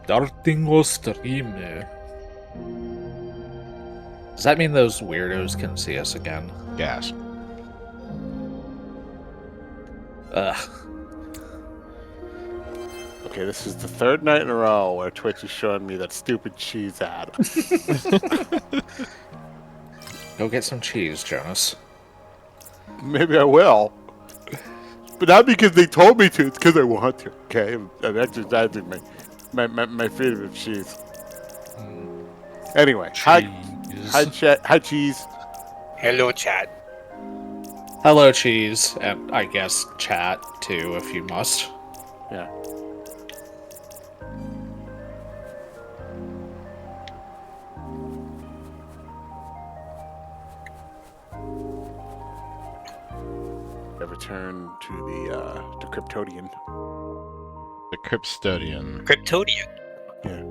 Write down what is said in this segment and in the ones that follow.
Starting a stream. Does that mean those weirdos can see us again? Yes. Ugh. Okay, this is the third night in a row where Twitch is showing me that stupid cheese ad. Go get some cheese, Jonas. Maybe I will. But not because they told me to, it's because I want to, okay? I'm exercising my freedom of cheese. Anyway, hi chat, hi cheese. Hello, chat. Hello, cheese, and I guess chat too, if you must. Yeah. I return to the Cryptodian. The Crypt Custodian. Cryptodian. Yeah.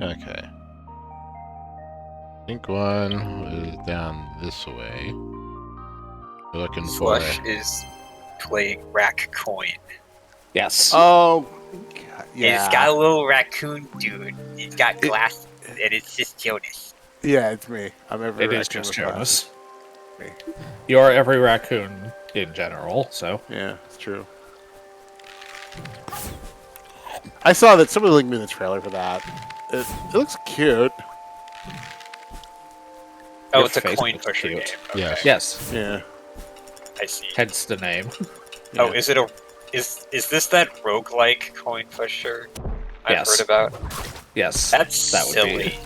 Okay. I think one is down this way. We're looking Slush for. is playing Rack Coin. Yes. Oh, God, Yeah. yeah. It's got a little raccoon dude. He's got glasses, and it's just Jonas. Yeah, it's me. I'm every It is raccoon just with Jonas. glasses. You are every raccoon in general, so. Yeah, it's true. I saw that somebody linked me the trailer for that. It looks cute. Oh, Your it's a face coin looks pusher cute. game. Okay. Yes. Yes, Yeah. I see. hence the name. Oh, Yeah. is it a? Is this that roguelike coin pusher I've Yes. heard about? Yes. That's that would silly. be.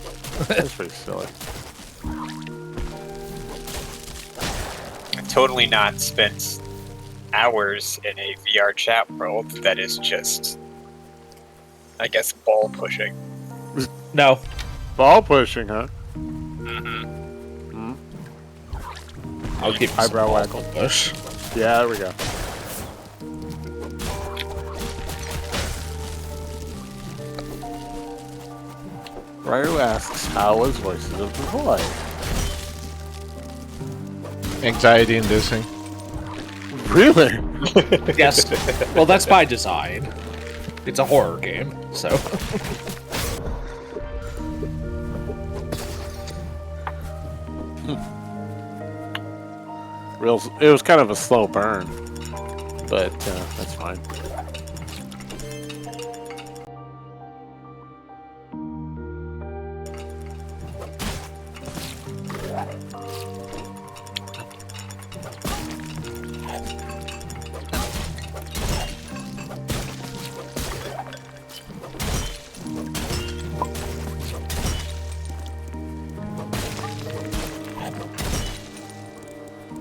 That's pretty silly. I've totally not spent hours in a VR chat world that is just, I guess, ball pushing. No. Ball pushing, huh? Mm-hmm. I'll keep Eyebrow eyebrow waggle. push. Yeah, there we go. Ryu asks, how was Voices of the Void? Anxiety inducing. Really? Yes. Well, that's by design. It's a horror game, so. It was kind of a slow burn, but that's fine.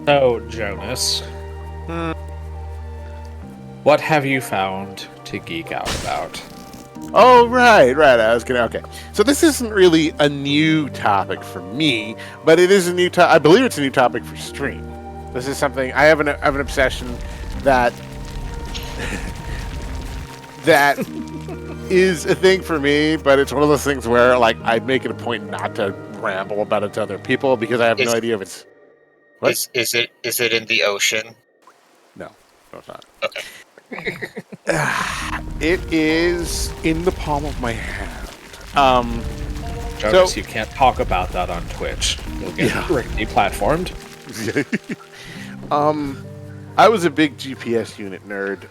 So, Jonas. What have you found to geek out about? Oh, right. I was gonna. Okay, so this isn't really a new topic for me, but it is a new. I believe it's a new topic for stream. This is something I have an obsession that that is a thing for me, but it's one of those things where like I make it a point not to ramble about it to other people because I have no idea if it's. What? Is it in the ocean? No, it's not. Okay. It is in the palm of my hand. Jonas, So- you can't talk about that on Twitch. You'll get deplatformed. I was a big GPS unit nerd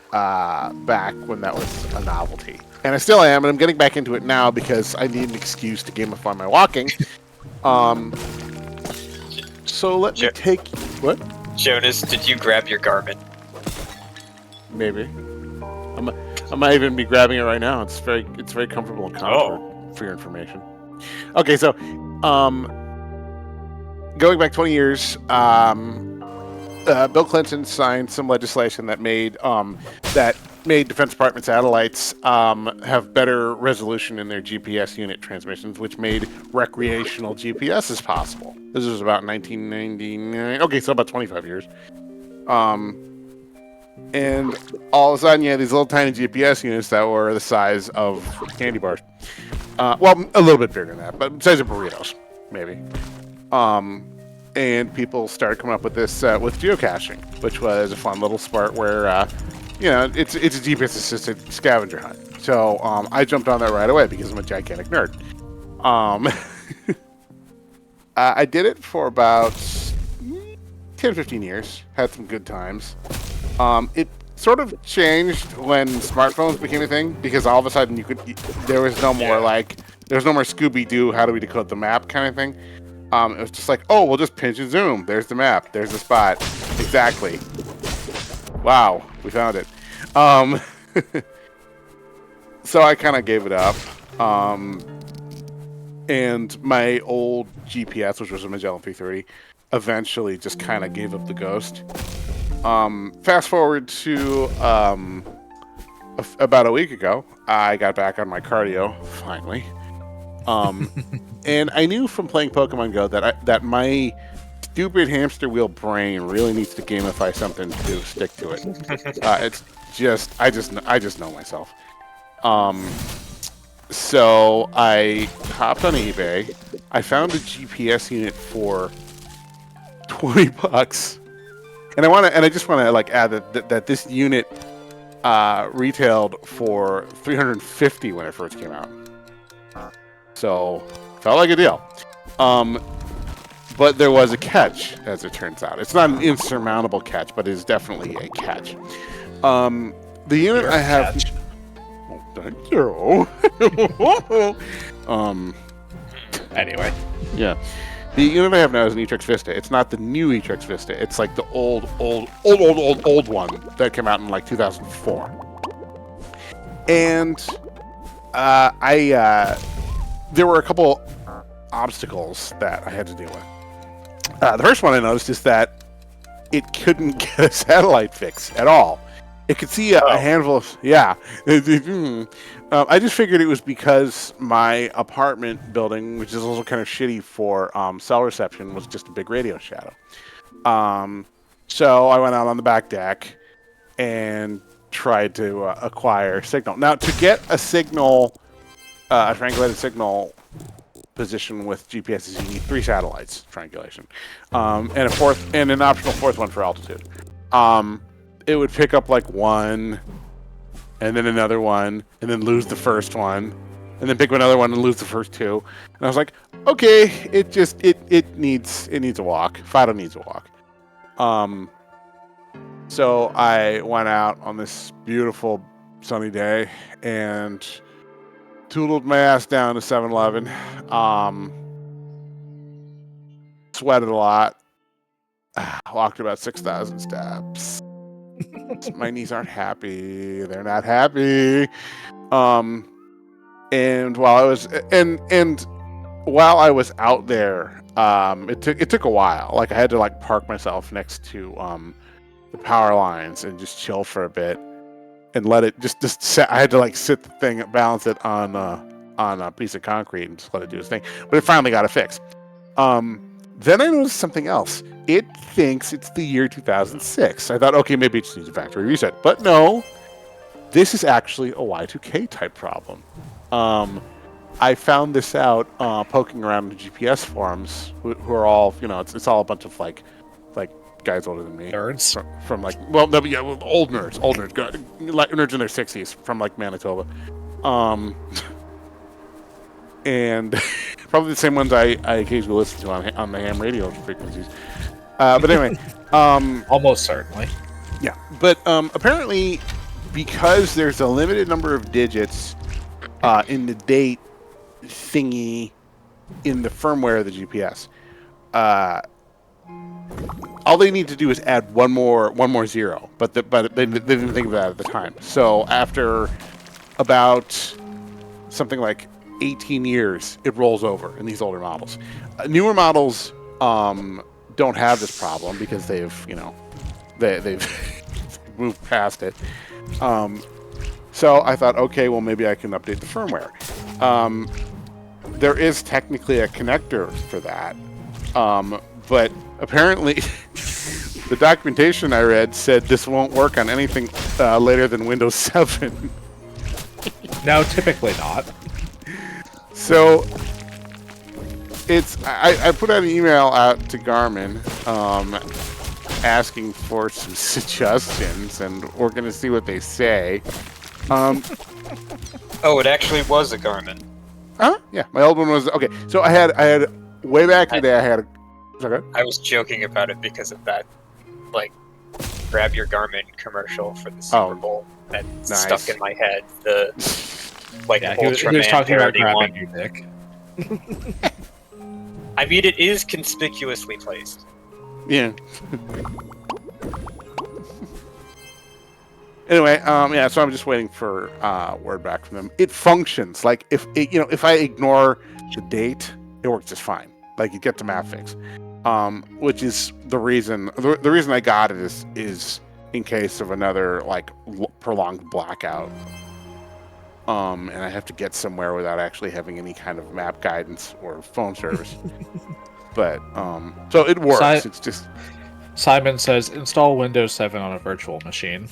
back when that was a novelty, and I still am, and I'm getting back into it now because I need an excuse to gamify my walking. So let me Sure. take what? Jonas, did you grab your Garmin? Maybe. I might even be grabbing it right now. It's very comfortable and comfortable for your information. Okay, so going back 20 years, Bill Clinton signed some legislation that made Defense Department satellites have better resolution in their GPS unit transmissions, which made recreational GPSs possible. This was about 1999. Okay, so about 25 years. And all of a sudden, you had these little tiny GPS units that were the size of candy bars. Well, a little bit bigger than that, but the size of burritos, maybe. And people started coming up with this with geocaching, which was a fun little sport where, it's a GPS-assisted scavenger hunt. So I jumped on that right away because I'm a gigantic nerd. I did it for about 10, 15 years. Had some good times. It sort of changed when smartphones became a thing because all of a sudden there was no more Scooby-Doo, how do we decode the map kind of thing. It was just like, oh, we'll just pinch and zoom. There's the map. There's the spot. Exactly. Wow, we found it. So I kind of gave it up. And my old GPS, which was a Magellan 330, eventually just kind of gave up the ghost. Fast forward to about a week ago, I got back on my cardio, finally. And I knew from playing Pokemon Go that my stupid hamster wheel brain really needs to gamify something to stick to it. It's just I just know myself. So I hopped on eBay. I found a GPS unit for $20, and I just want to like add that this unit retailed for $350 when it first came out. So felt like a deal. But there was a catch, as it turns out. It's not an insurmountable catch, but it is definitely a catch. The unit I have. Catch. Oh, thank you. Anyway. Yeah. The unit I have now is an Etrex Vista. It's not the new Etrex Vista. It's like the old one that came out in like 2004. And there were a couple obstacles that I had to deal with. The first one I noticed is that it couldn't get a satellite fix at all. It could see a handful of... Yeah. I just figured it was because my apartment building, which is also kind of shitty for cell reception, was just a big radio shadow. So I went out on the back deck and tried to acquire signal. Now, to get a signal, a triangulated signal position with GPS, you need 3 satellites, triangulation, and an optional 4th one for altitude. It would pick up like one, and then another one, and then lose the first one, and then pick up another one and lose the first 2. And I was like, okay, it needs a walk. Fido needs a walk. So I went out on this beautiful sunny day and toodled my ass down to 7-Eleven. Sweated a lot. Walked about 6,000 steps. My knees aren't happy. They're not happy. And while I was out there, it took a while. Like I had to like park myself next to the power lines and just chill for a bit and let it just set. I had to like sit the thing, balance it on a piece of concrete and just let it do its thing. But it finally got a fix. Then I noticed something else. It thinks it's the year 2006. I thought, okay, maybe it just needs a factory reset. But no, this is actually a Y2K type problem. I found this out poking around in the GPS forums, who are all, it's all a bunch of like guys older than me. Nerds? From like, old nerds, nerds in their 60s from like Manitoba. And probably the same ones I occasionally listen to on the ham radio frequencies. But anyway, Almost certainly. yeah. But apparently, because there's a limited number of digits in the date thingy in the firmware of the GPS, all they need to do is add one more zero. But they didn't think of that at the time. So after about something like 18 years, it rolls over in these older models. Newer models don't have this problem because they've moved past it. So I thought, okay, well maybe I can update the firmware. There is technically a connector for that, but apparently the documentation I read said this won't work on anything later than Windows 7. No, typically not. So I put out an email out to Garmin asking for some suggestions, and we're going to see what they say. Oh, it actually was a Garmin. Huh? Yeah, my old one was okay. So I had way back in the day. I had. Okay. I was joking about it because of that, like, grab your Garmin commercial for the Super Bowl that nice. stuck in my head. The like Yeah, he was Ultraman talking about parody grabbing one. your dick. I mean, it is conspicuously placed. Yeah. Anyway, yeah. So I'm just waiting for word back from them. It functions like if I ignore the date, it works just fine. Like it gets a map fix, which is the reason. The reason I got it is in case of another like prolonged blackout. And I have to get somewhere without actually having any kind of map guidance or phone service. But so it works. It's just Simon says install Windows 7 on a virtual machine.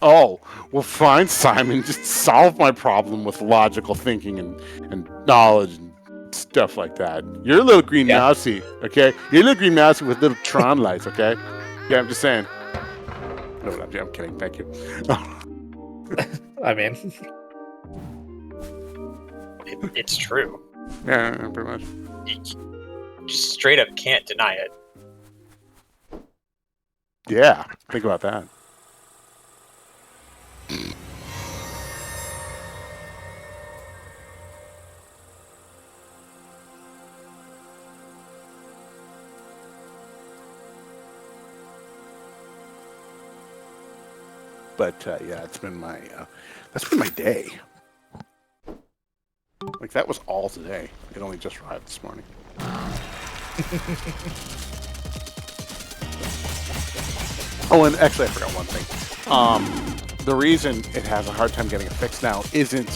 oh well, fine, Simon. Just solve my problem with logical thinking and knowledge and stuff like that. You're a little green mousey, okay? You're a little green mousey with little Tron lights, okay? Yeah, I'm just saying. No, I'm kidding. Thank you. I mean, It's true. Yeah, pretty much. You just straight up can't deny it. Yeah, think about that. But yeah, that's been my day. Like that was all today. It only just arrived this morning. Oh, and actually, I forgot one thing. The reason it has a hard time getting it fixed now isn't.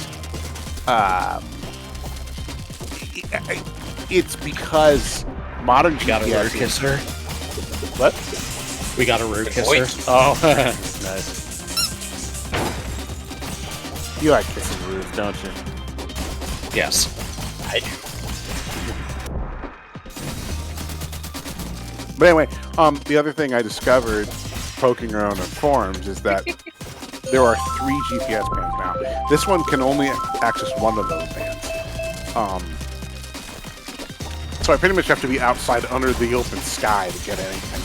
It's because modern we got a GPS Roo kisser. What? We got a Roo kisser. voice. Oh, nice. You like kissing roofs, don't you? Yes. I do. But anyway, the other thing I discovered poking around on forums is that there are 3 GPS bands now. This one can only access one of those bands. So I pretty much have to be outside under the open sky to get anything.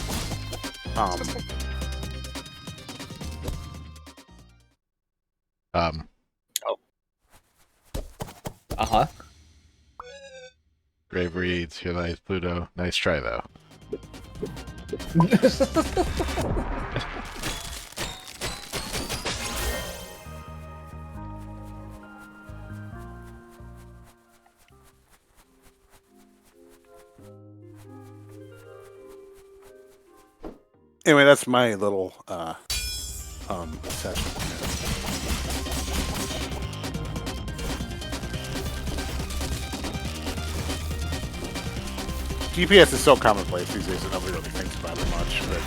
Uh-huh. Grave reads, here lies Pluto. Nice try, though. Anyway, that's my little session. GPS is so commonplace these days that nobody really thinks about it much. But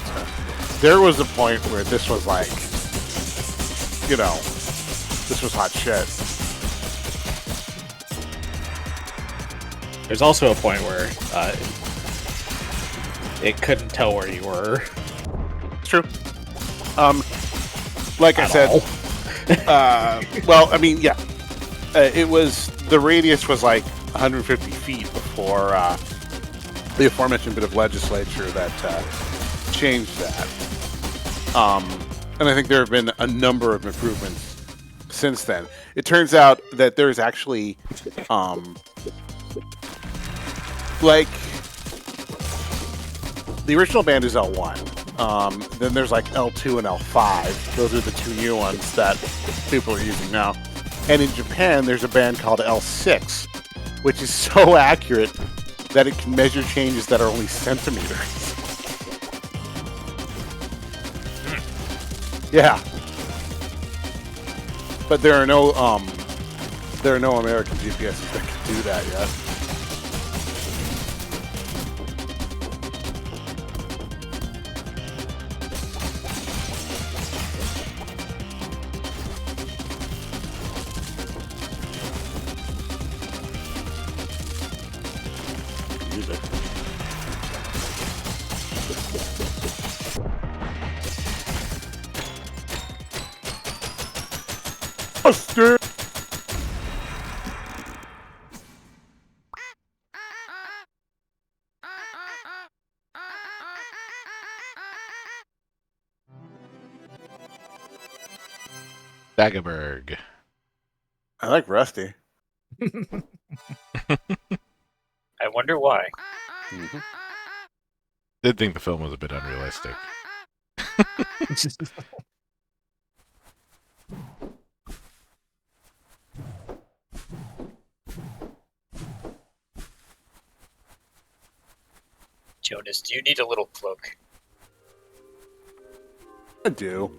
there was a point where this was like, this was hot shit. There's also a point where it couldn't tell where you were. It's true. Like I said, well, I mean, yeah, it was the radius was like 150 feet before the aforementioned bit of legislature that changed that. And I think there have been a number of improvements since then. It turns out that there's actually, like, the original band is L1. Then there's like L2 and L5. Those are the 2 new ones that people are using now. And in Japan, there's a band called L6, which is so accurate that it can measure changes that are only centimeters. Yeah. But there are no American GPSs that can do that yet. Music. Buster! Daggerberg. I like Rusty. I wonder why. Mm-hmm. Did think the film was a bit unrealistic. Jonas, do you need a little cloak? I do.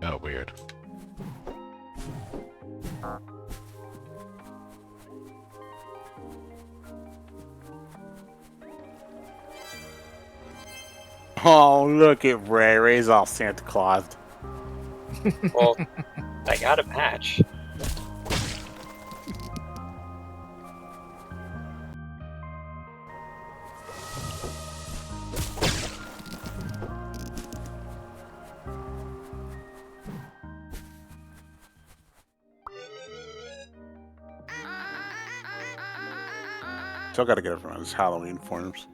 Oh, weird. Oh, look at Ray. Ray's all Santa Claus. Well, I got a match. Still got to get everyone his Halloween forms.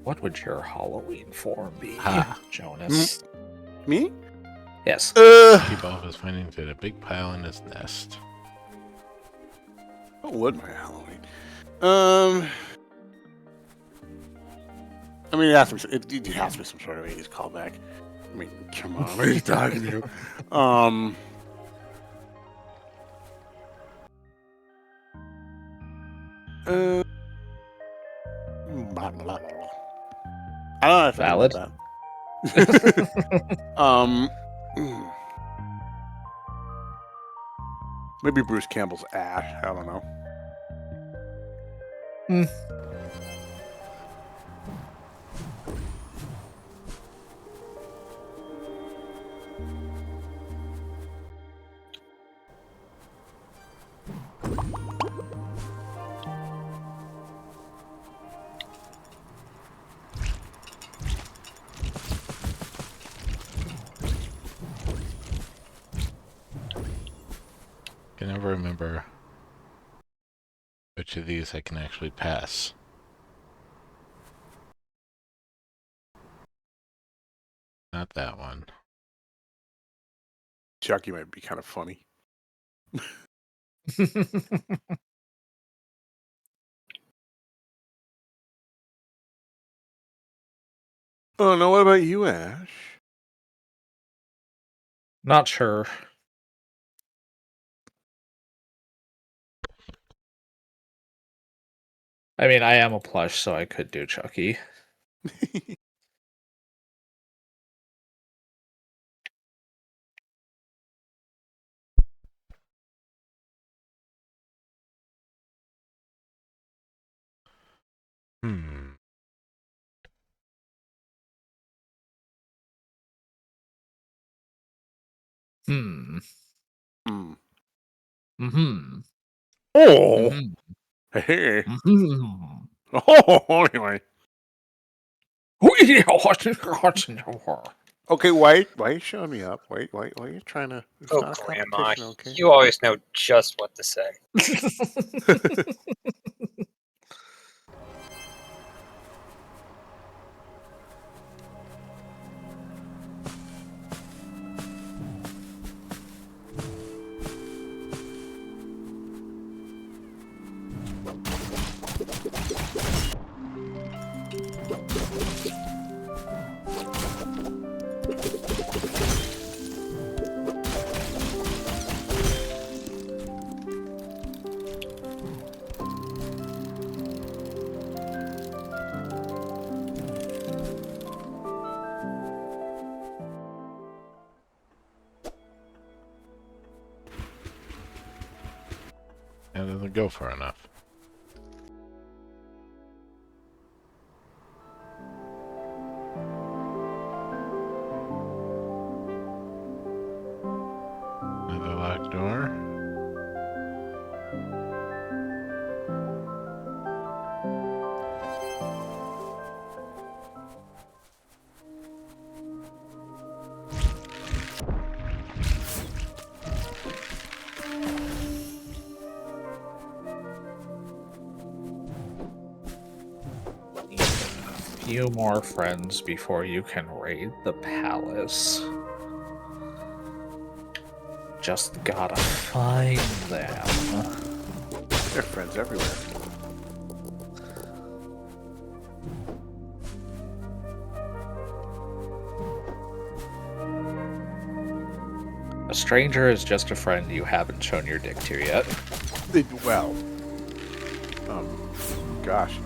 What would your Halloween form be, Ha. Jonas? Me? Yes. Keep all of his findings in a big pile in his nest. What would my Halloween? I mean, it has to be some sort of 80s callback. I mean, come on, what are you talking to? Blah, blah, blah, blah. I don't know if Valid. I know that. Maybe Bruce Campbell's Ash. I don't know. I can never remember which of these I can actually pass. Not that one. Chucky might be kind of funny. Oh no! What about you, Ash? Not sure. I mean, I am a plush, so I could do Chucky. Hmm. Hmm. Hmm. Mm-hmm. Oh, Mm-hmm. hey. Mm-hmm. Oh, anyway. Mm-hmm. Okay, why are you showing me up? Why are you trying to? It's Oh, not a Grandma, competition, okay? you always know just what to say. That doesn't go far enough. Another locked door. few more friends before you can raid the palace. Just gotta find them. There are friends everywhere. A stranger is just a friend you haven't shown your dick to yet. Well, gosh.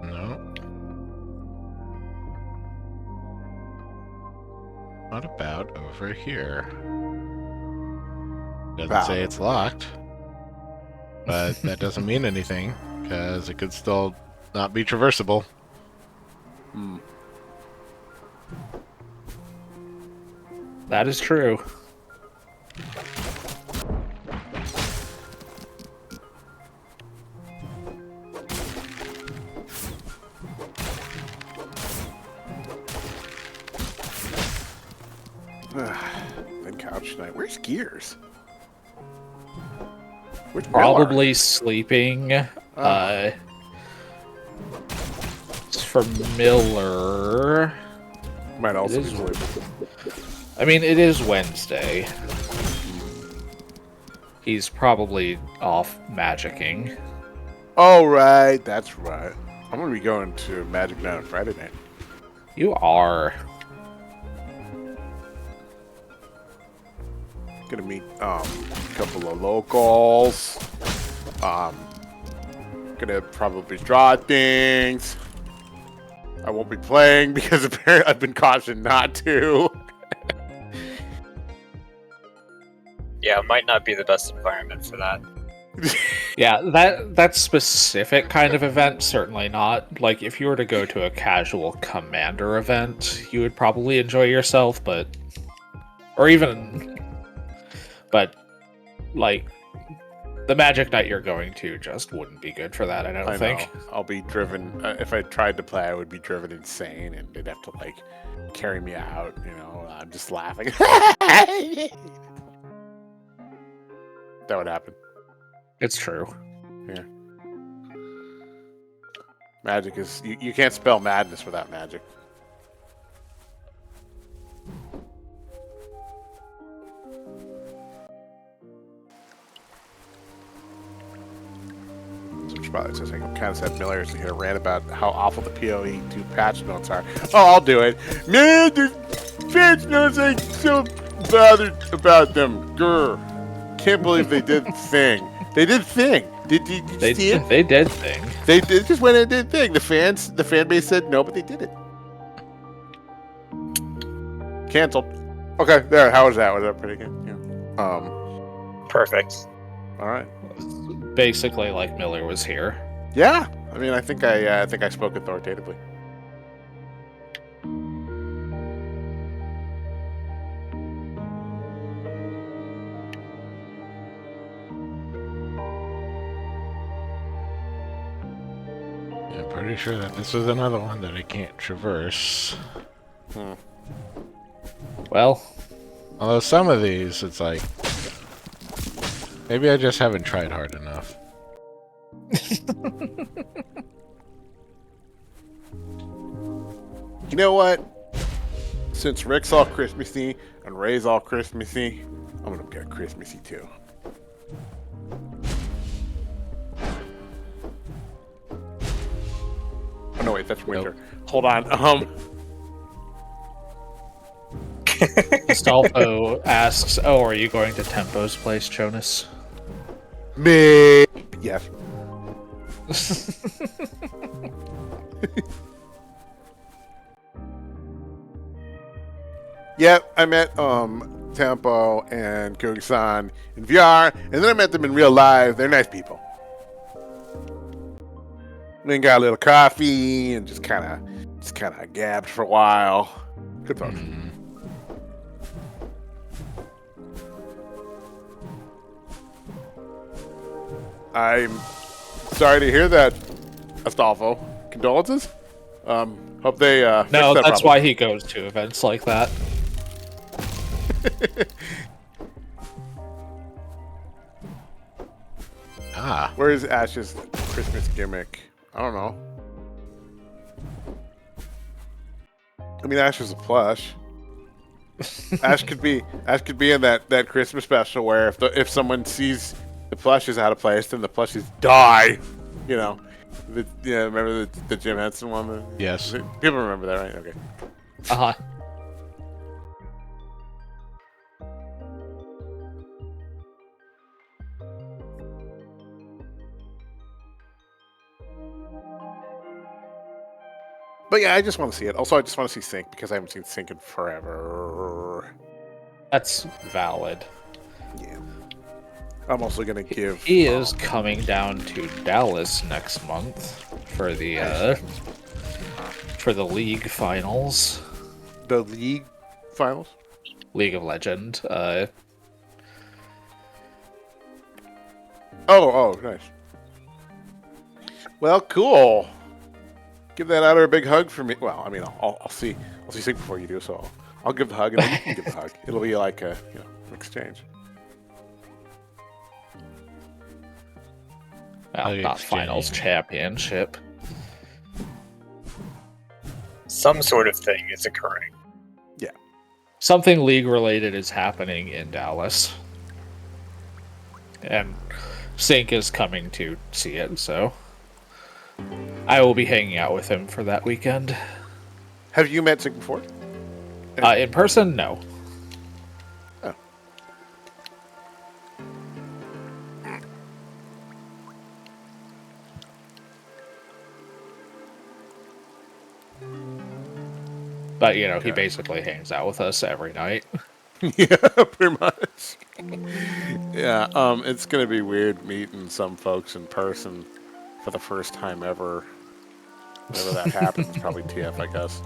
No. What about over here? Doesn't say it's locked. But that doesn't mean anything, because it could still not be traversable. That is true. Then couch tonight. Where's Gears? Where's Probably sleeping. Oh. It's for Miller. Might also It be is- sleeping. I mean, it is Wednesday. He's probably off magicking. Oh, right. That's right. I'm going to be going to Magic Night on Friday night. You are. Gonna meet a couple of locals. Gonna probably draw things. I won't be playing because apparently I've been cautioned not to. Yeah, it might not be the best environment for that. Yeah, that specific kind of event, certainly not. Like, if you were to go to a casual commander event, you would probably enjoy yourself, but... But, like, the Magic Night you're going to just wouldn't be good for that, I don't think. know. I'll be driven. If I tried to play, I would be driven insane, and they'd have to like carry me out. You know, I'm just laughing. That would happen. It's true. Yeah. Magic is you can't spell madness without magic. Probably says I kind of said Miller is here rant about how awful the PoE2 patch notes are. Oh, I'll do it. Man, the patch notes, I'm so bothered about them. Grr. Can't believe they did thing. They did thing. Did you see it? They did thing. They just went and did thing. The fan base said no, but they did it. Canceled. Okay, there. How was that? Was that pretty good? Yeah. Perfect. All right. Basically, like Miller was here. Yeah. I mean, I think I spoke authoritatively. Yeah, pretty sure that this is another one that I can't traverse. Well, Although some of these, it's like... Maybe I just haven't tried hard enough. You know what? Since Rick's all Christmassy and Ray's all Christmassy, I'm gonna get Christmassy too. Oh no, wait, that's winter. Hold on. Astolfo asks, "Oh, are you going to Tempo's place, Jonas?" Me. Yes. Yep, I met Tempo and Kogi-san in VR, and then I met them in real life. They're nice people. Then got a little coffee and just kind of gabbed for a while. Good folks. I'm sorry to hear that, Astolfo. Condolences? Hope they fix No, that that's problem. why he goes to events like that. Ah, Where is Ash's Christmas gimmick? I don't know. I mean, Ash is a plush. Ash could be in that Christmas special where if someone sees the plush is out of place, then the plushies die. You know, remember the Jim Henson one? yes. People remember that, right? Okay. Uh-huh. But yeah, I just want to see it. Also, I just want to see Sync because I haven't seen Sync in forever. That's valid. Yeah. I'm also gonna give. He is coming down to Dallas next month for the League finals. The League finals. League of Legend. Oh, nice. Well, cool. Give that outer a big hug for me. Well, I mean, I'll see Sync before you do, so I'll give the hug and then you can give the hug. It'll be like a an exchange. Well, League not exchange. finals, championship. Some sort of thing is occurring. Something league related is happening in Dallas. And Sync is coming to see it, so I will be hanging out with him for that weekend. Have you met Sync before? In person, no. Oh. But, he basically hangs out with us every night. Yeah, pretty much. Yeah, it's gonna be weird meeting some folks in person for the first time ever. Whenever that happens, probably TF, I guess.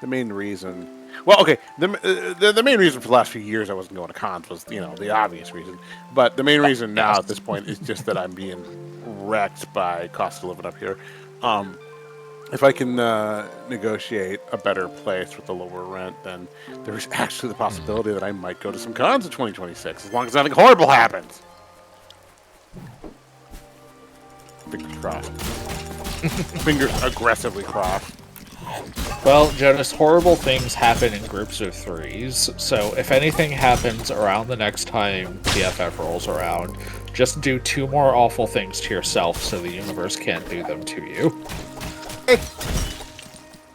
The main reason. Well, okay. The main reason for the last few years I wasn't going to cons was, the obvious reason. But the main reason now at this point is just that I'm being wrecked by cost of living up here. If I can negotiate a better place with a lower rent, then there's actually the possibility that I might go to some cons in 2026, as long as nothing horrible happens. Fingers crossed. Fingers aggressively crossed. Well, Jonas, horrible things happen in groups of threes, so if anything happens around the next time TFF rolls around, just do 2 more awful things to yourself so the universe can't do them to you.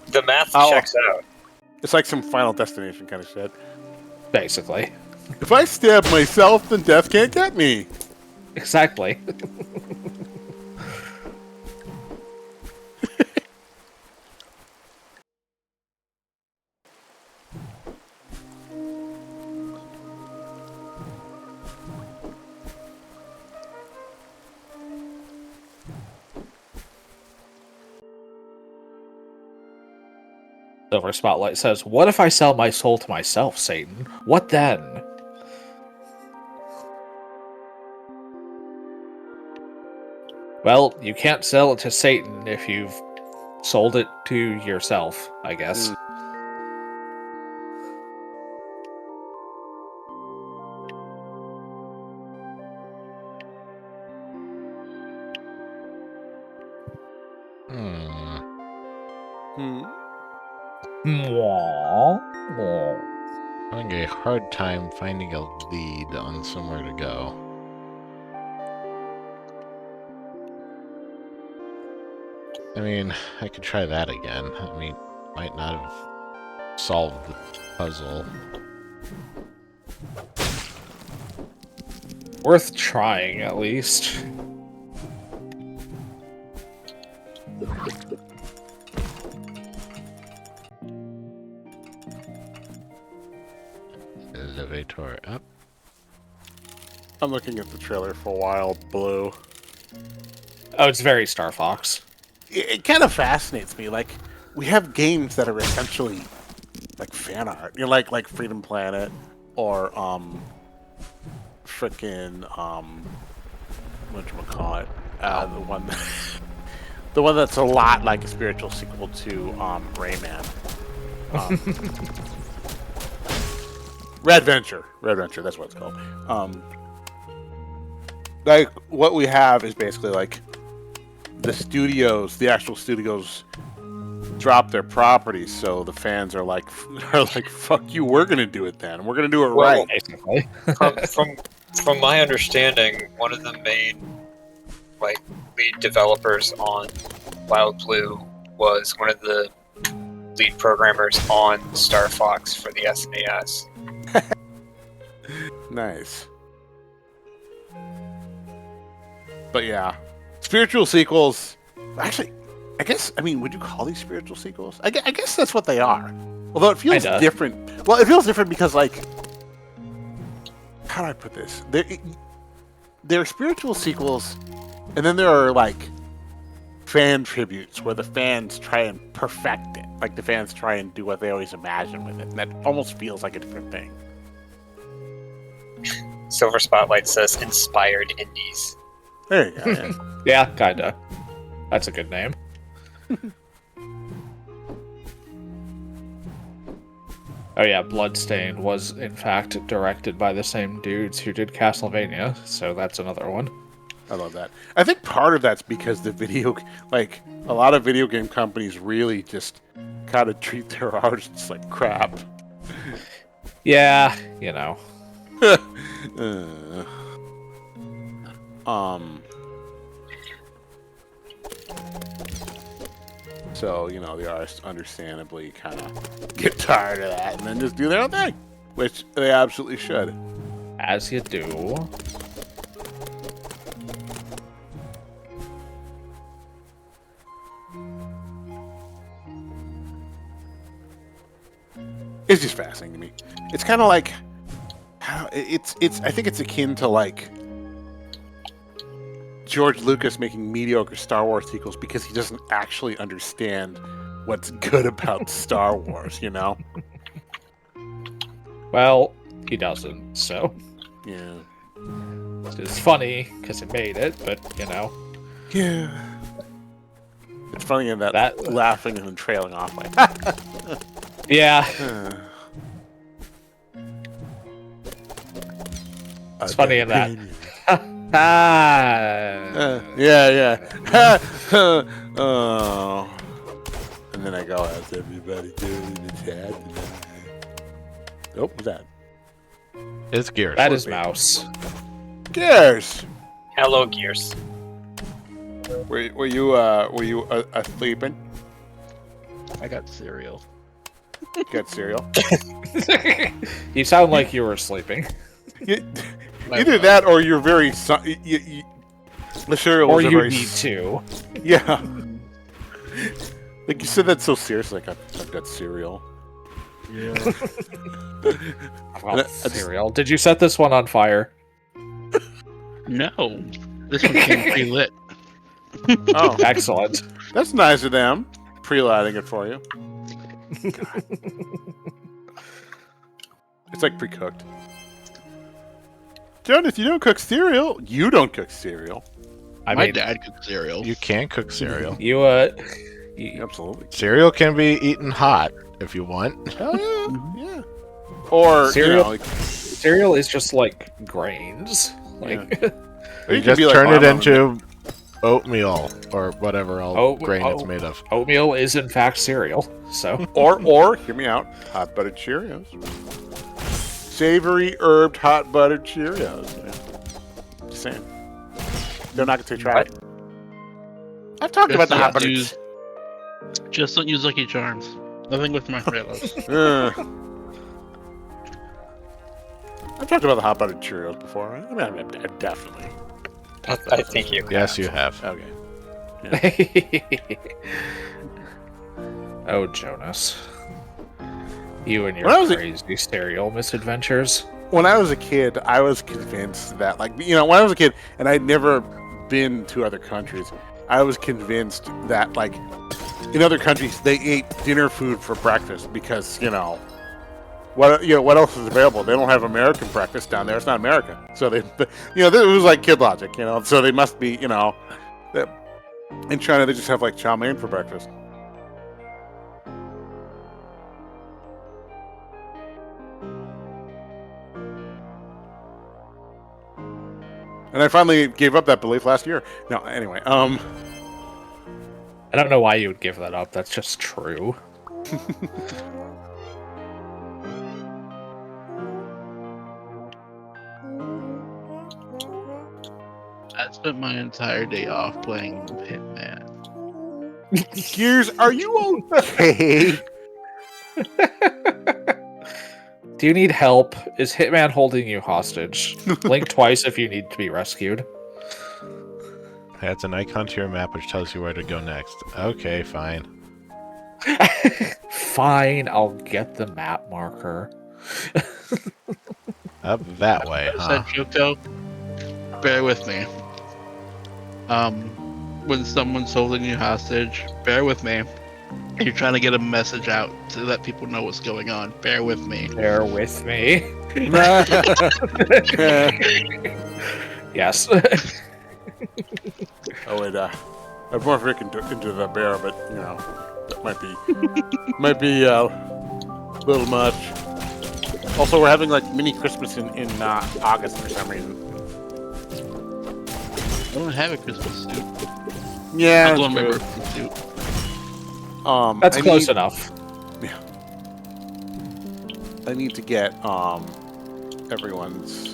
The math checks out. It's like some Final Destination kind of shit. Basically. If I stab myself, then death can't get me. Exactly. Silver Spotlight says, "What if I sell my soul to myself, Satan? What then?" Well, you can't sell it to Satan if you've sold it to yourself, I guess. Mwah. Mwah. Having a hard time finding a lead on somewhere to go. I mean, I could try that again. I mean, might not have solved the puzzle. Worth trying, at least. Elevator up. I'm looking at the trailer for Wild Blue. Oh, it's very Star Fox. It kind of fascinates me. Like, we have games that are essentially like fan art. Like Freedom Planet or frickin' whatchamacallit, the one that's a lot like a spiritual sequel to Rayman. Red Venture, that's what it's called. Like what we have is basically like the actual studios drop their properties, so the fans are like, fuck you, we're gonna do it then. We're gonna do it right. Basically. From my understanding, one of the main lead developers on Wild Blue was one of the lead programmers on Star Fox for the SNES. Nice. But yeah, spiritual sequels. Actually, would you call these spiritual sequels? I guess that's what they are. Although it feels different. Well, it feels different because, like, how do I put this? There are spiritual sequels, and then there are, like, fan tributes where the fans try and perfect it. Like, the fans try and do what they always imagine with it. And that almost feels like a different thing. Silver Spotlight says inspired indies. There you go. Yeah. Yeah, kinda. That's a good name. Oh yeah, Bloodstain was in fact directed by the same dudes who did Castlevania, so that's another one. I love that. I think part of that's because a lot of video game companies really just kind of treat their artists like crap. Yeah, you know. So, the artists understandably kind of get tired of that and then just do their own thing, which they absolutely should. As you do. It's just fascinating to me. It's kind of like I think it's akin to like George Lucas making mediocre Star Wars sequels because he doesn't actually understand what's good about Star Wars, Well, he doesn't, so. Yeah. It's funny, because it made it, but, Yeah. It's funny in that laughing and then trailing off like, Yeah. It's funny in that. Yeah. Oh. And then I go, how's everybody doing in the chat? Oh, what's that? It's Gears. That is Mouse. Gears! Hello, Gears. Were you sleeping? I got cereal. You got cereal? You sound like you were sleeping. Either that or you're very... the cereal Or was a you very... need to. Yeah. Like, you said that so seriously, like, I've got cereal. Yeah. Well, cereal. Did you set this one on fire? No. This one came pre-lit. Oh, Excellent. that's nice of them. Pre-lighting it for you. God. It's like pre-cooked. Jonas, you don't cook cereal. You don't cook cereal. My dad cooked cereal. You can cook cereal. You Absolutely. Cereal can be eaten hot if you want. Hell yeah. Yeah. Or, Cereal- like... cereal is just like grains. Like Or You can just be like turn my it mom into oatmeal or whatever grain it's made of. Oatmeal is in fact cereal. So Or hear me out, hot buttered Cheerios. Savory herbed hot buttered Cheerios. Yeah. Just saying. Don't knock it till you try it. I've talked about the hot buttered. Just don't use Lucky Charms. Nothing with marshmallows. I've talked about the hot buttered Cheerios before. I mean, I definitely. I think you. Yes, you have. Okay. Oh, Jonas. You and your When I was crazy cereal misadventures. When I was a kid, I was convinced that, like, when I was a kid and I'd never been to other countries, I was convinced that, like, in other countries, they ate dinner food for breakfast because, what else is available? They don't have American breakfast down there. It's not American. So it was like kid logic, So they must be, in China they just have like chow mein for breakfast. And I finally gave up that belief last year. No, anyway, I don't know why you would give that up. That's just true. I spent my entire day off playing Hitman. Gears, are you okay? Do you need help? Is Hitman holding you hostage? Blink twice if you need to be rescued. Adds an icon to your map which tells you where to go next. Okay, fine. Fine, I'll get the map marker. Up that way, huh? Said Choco, bear with me. When someone's holding you hostage, bear with me. You're trying to get a message out to let people know what's going on. Bear with me. Bear with me. Yes. Oh wait, I've more freaking into the bear, but that might be a little much. Also, we're having like mini Christmas in August for some reason. I don't have a Christmas suit. Yeah, I'm going my birthday suit. That's close enough. Yeah. I need to get everyone's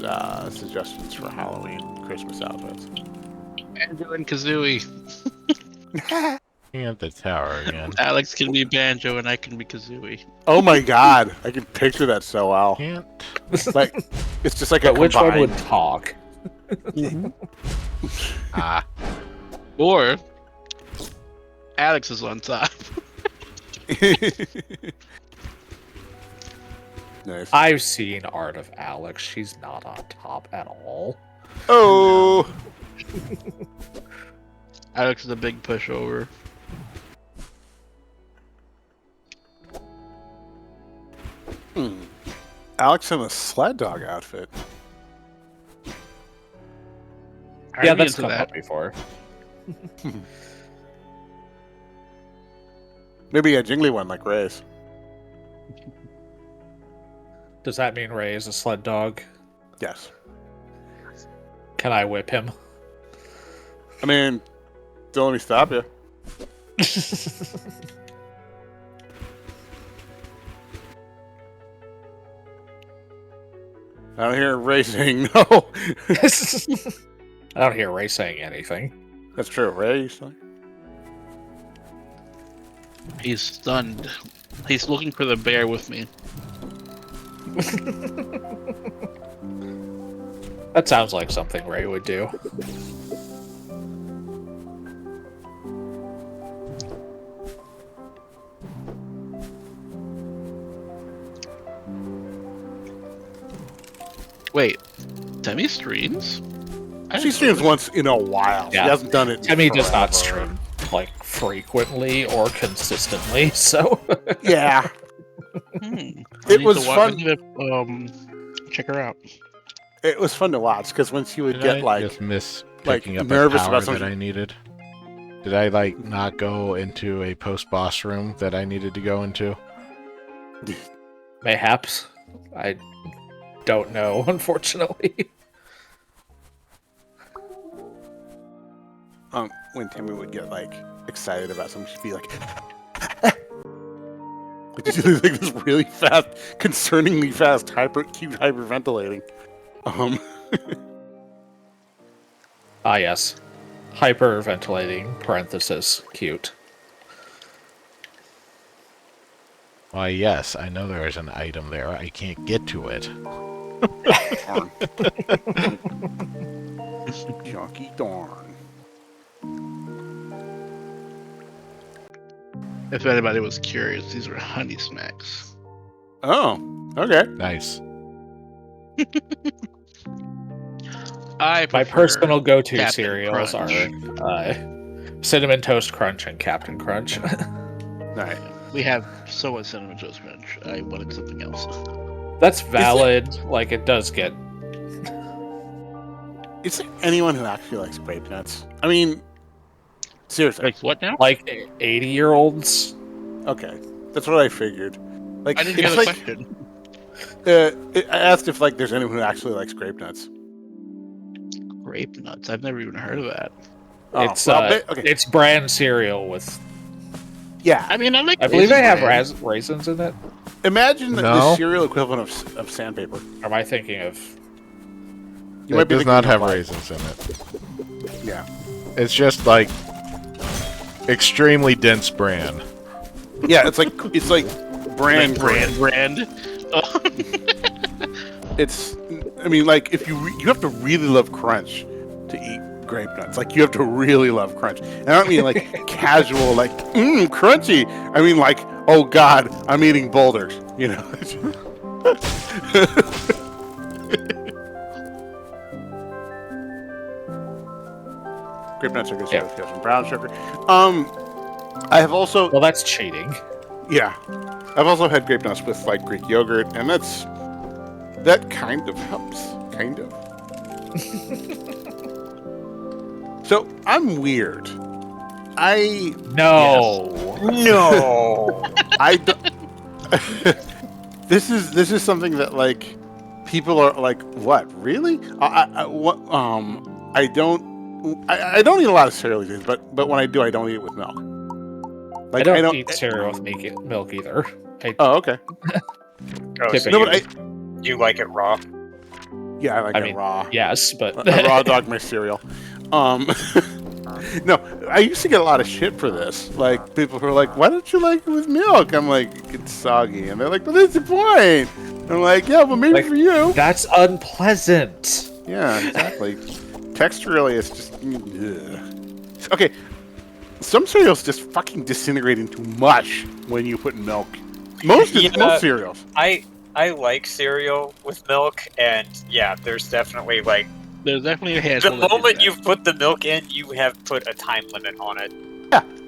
suggestions for Halloween Christmas outfits. Banjo and Kazooie. At the tower again. Alex can be Banjo and I can be Kazooie. Oh my god, I can picture that so well. Can't. Like, it's just like But a which one combined. would talk? Ah. Or Alex is on top. Nice. I've seen art of Alex. She's not on top at all. Oh. Alex is a big pushover. Alex in a sled dog outfit. Yeah, I'd be that's into come that. up before. Maybe a jingly one like Ray's. Does that mean Ray is a sled dog? Yes. Can I whip him? I mean, don't let me stop you. I don't hear Ray saying no. I don't hear Ray saying anything. That's true. Ray, He's stunned. He's looking for the bear with me. That sounds like something Ray would do. Wait, Demi streams? she streams once in a while. Yeah. She hasn't done it. Temmie does not forever. stream like frequently or consistently, so Yeah. It was fun. Check her out. It was fun to watch because when she would Did get I like just miss like, picking up nervous a power about that something. I needed? Did I like not go into a post-boss room that I needed to go into? mayhaps. I don't know, unfortunately. When Timmy would get like excited about something, she'd be like, like she'd do like this really fast, concerningly fast, cute hyperventilating. Ah, yes. Hyperventilating, parenthesis, cute. Why, yes, I know there is an item there. I can't get to it. Darn. Junky darn. If anybody was curious, these are honey smacks. Oh, okay. Nice. I My prefer personal go-to Captain cereals Crunch. are Cinnamon Toast Crunch and Captain Crunch. All right. We have so much cinnamon toast crunch. I wanted something else. That's valid. Like, it does get... Is there anyone who actually likes grape nuts? I mean, seriously. Like what now? Like, 80-year-olds? Okay, that's what I figured. Like, I didn't hear it's the like, question. I asked if like there's anyone who actually likes grape nuts. Grape nuts. I've never even heard of that. Oh, It's well, okay. it's bran cereal with... Yeah, I mean, I like. I believe they have Raisin raisins in it. imagine the No. cereal equivalent of sandpaper. Or am I thinking of... You might It be does thinking not of have like- raisins in it. Yeah, It's just like extremely dense bran. yeah. It's like bran. brand. Oh. It's. I mean, like if you have to really love crunch to eat grape nuts. Like you have to really love crunch. And I don't mean like casual, like crunchy. I mean like, oh god, I'm eating boulders. You know. Grape nuts are good. Yeah. Sugar, some brown sugar. I have also Well, that's cheating. yeah, I've also had grape nuts with like Greek yogurt, and that kind of helps. Kind of. So I'm weird. No. No. I don't- this is something that like people are like, what really? I don't eat a lot of cereal these days, but when I do, I don't eat it with milk. Like I don't eat cereal with milk either. Oh, okay. Oh, so Typically. No, but you like it raw? yeah, I like I it mean, raw. Yes, but... I raw dog my cereal. No, I used to get a lot of shit for this. Like people who are like, "Why don't you like it with milk?" I'm like, "It's soggy," and they're like, "But that's the point." I'm like, "Yeah, well, maybe Like- for you." That's unpleasant. Yeah, exactly. Texturally, it's just ugh. Okay. Some cereals just fucking disintegrate into mush when you put milk. Most cereals. I like cereal with milk, and yeah, there's definitely like There's definitely a the handful. that do moment that. you've put the milk in, you have put a time limit on it.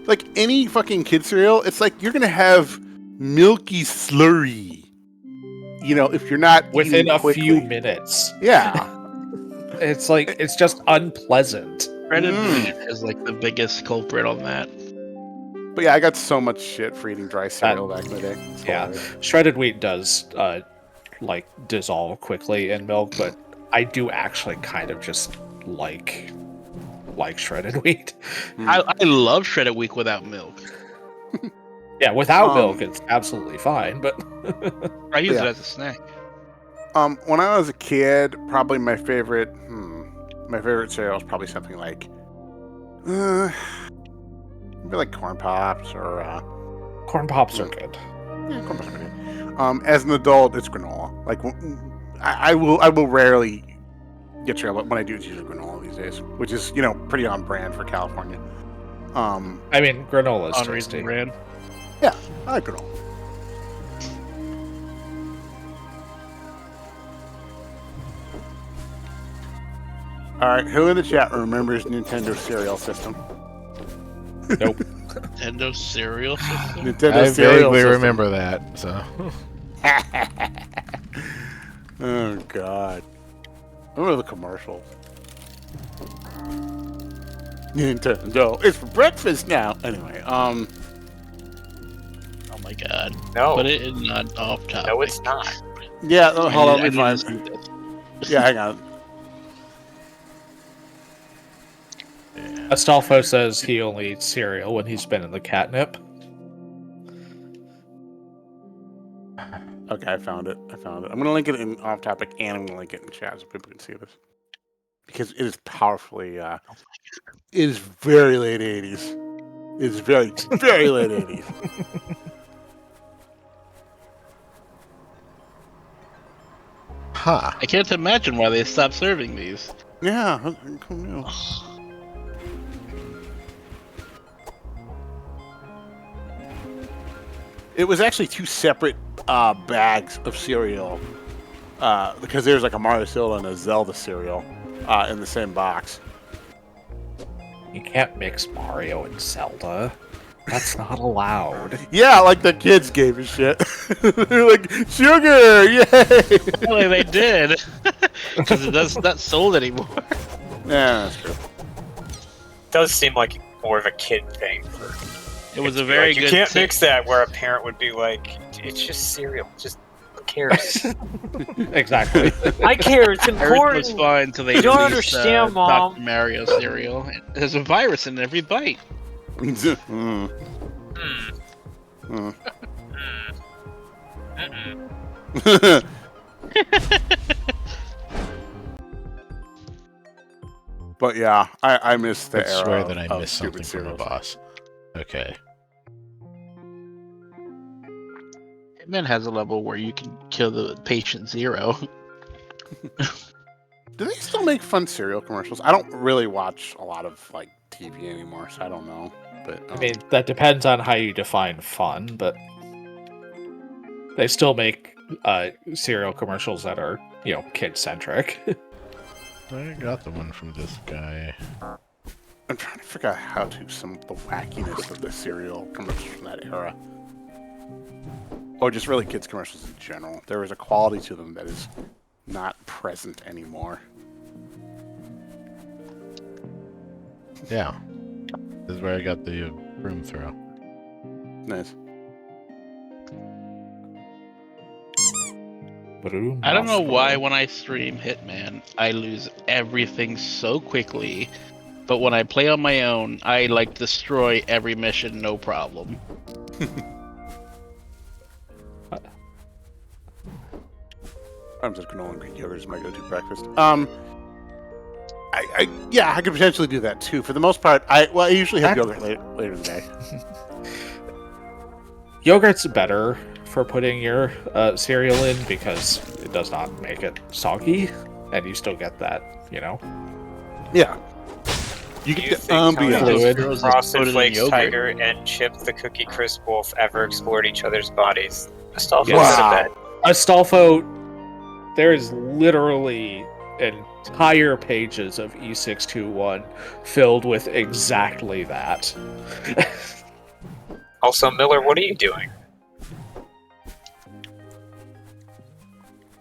Like any fucking kid cereal, it's like you're gonna have milky slurry. You know, if you're not Within eating a quickly. few minutes. Yeah. It's like, it's just unpleasant. Shredded wheat is like the biggest culprit on that. But yeah, I got so much shit for eating dry cereal back in the day. It's Yeah. hilarious. Shredded wheat does, like, dissolve quickly in milk, but I do actually kind of just like shredded wheat. I love shredded wheat without milk. Yeah, without Um, milk, it's absolutely fine, but... I use Yeah. it as a snack. When I was a kid, probably my favorite cereal was probably something like, maybe like Corn Pops or Corn Pops are good. yeah, Corn Pops are good. As an adult, it's granola. Like I will rarely get cereal, but when I do, it's usually granola these days, which is pretty on brand for California. I mean, granola is On tasty. Raisin Bran. Yeah, I like granola. All right, who in the chat remembers Nintendo cereal system? Nope. Nintendo cereal system. Nintendo I cereal vaguely system. remember that. So Oh god. I remember the commercials. Nintendo, it's for breakfast now. Anyway, Oh my god. No, But it is not off topic. no, it's not. yeah. I Hold on, need- let me I need find. to see this. Yeah, hang on. Astolfo says he only eats cereal when he's been in the catnip. Okay, I found it. I'm gonna link it in off topic, and I'm gonna link it in chat so people can see this because it is powerfully. It is very late '80s. It's very very late '80s. huh. I can't imagine why they stopped serving these. Yeah. Cool, yeah. It was actually two separate bags of cereal because there's like a Mario cereal and a Zelda cereal in the same box. You can't mix Mario and Zelda. That's not allowed. Yeah, like the kids gave a shit. They're like, sugar, yay! Well, they did. Because it's not sold anymore. Yeah, that's true. Does seem like more of a kid thing. It was a very You good can't thing. mix that where a parent would be like, it's just cereal. Just who cares? Exactly. I care. It's Everything was important. fine until they You don't released, understand, Mom. Dr. Mario cereal. There's a virus in every bite. Mm. Hmm. Mm. Mm-mm. But yeah, I miss the I era swear that I of missed stupid something from the cereals. boss. Okay. Hitman has a level where you can kill the patient zero. Do they still make fun cereal commercials? I don't really watch a lot of like TV anymore, so I don't know. But I mean, that depends on how you define fun, but they still make cereal commercials that are, kid-centric. I got the one from this guy. I'm trying to figure out how to some of the wackiness of the cereal commercials from that era. Or just really kids commercials in general. There was a quality to them that is not present anymore. Yeah. This is where I got the broom throw. Nice. I don't know why when I stream Hitman, I lose everything so quickly. But when I play on my own, I destroy every mission, no problem. I'm just granola and Greek yogurt is my go-to breakfast. Yeah, I could potentially do that too. For the most part, I usually have yogurt later in the day. Yogurt's better for putting your cereal in because it does not make it soggy, and you still get that, Yeah. You Do you get think the Tony ambient. fluid. just Put Frosted it in Flakes yogurt. Tiger and Chip the Cookie Crisp Wolf ever explored each other's bodies? Astolfo Yes. said Wow. that. Astolfo, there is literally entire pages of E621 filled with exactly that. Also, Miller, what are you doing?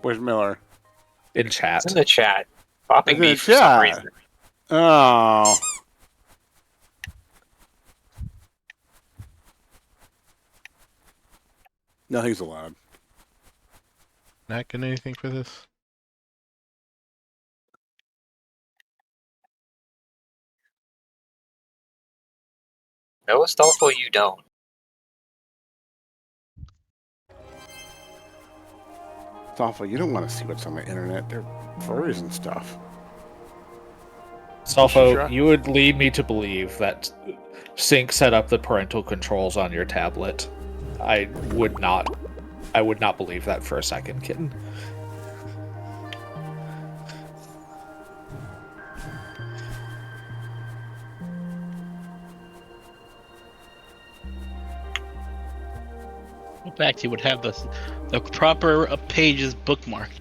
Where's Miller? In chat. It's in the chat. Popping It's in me the for some chat. reason. Oh. Nothing's allowed. Not getting anything for this? No, Astolfo, you don't. It's awful. You don't want to see what's on the internet. They're furries and stuff. Astolfo, Sure. you would lead me to believe that Sync set up the parental controls on your tablet. I would not believe that for a second, kitten. In fact, he would have the proper pages bookmarked.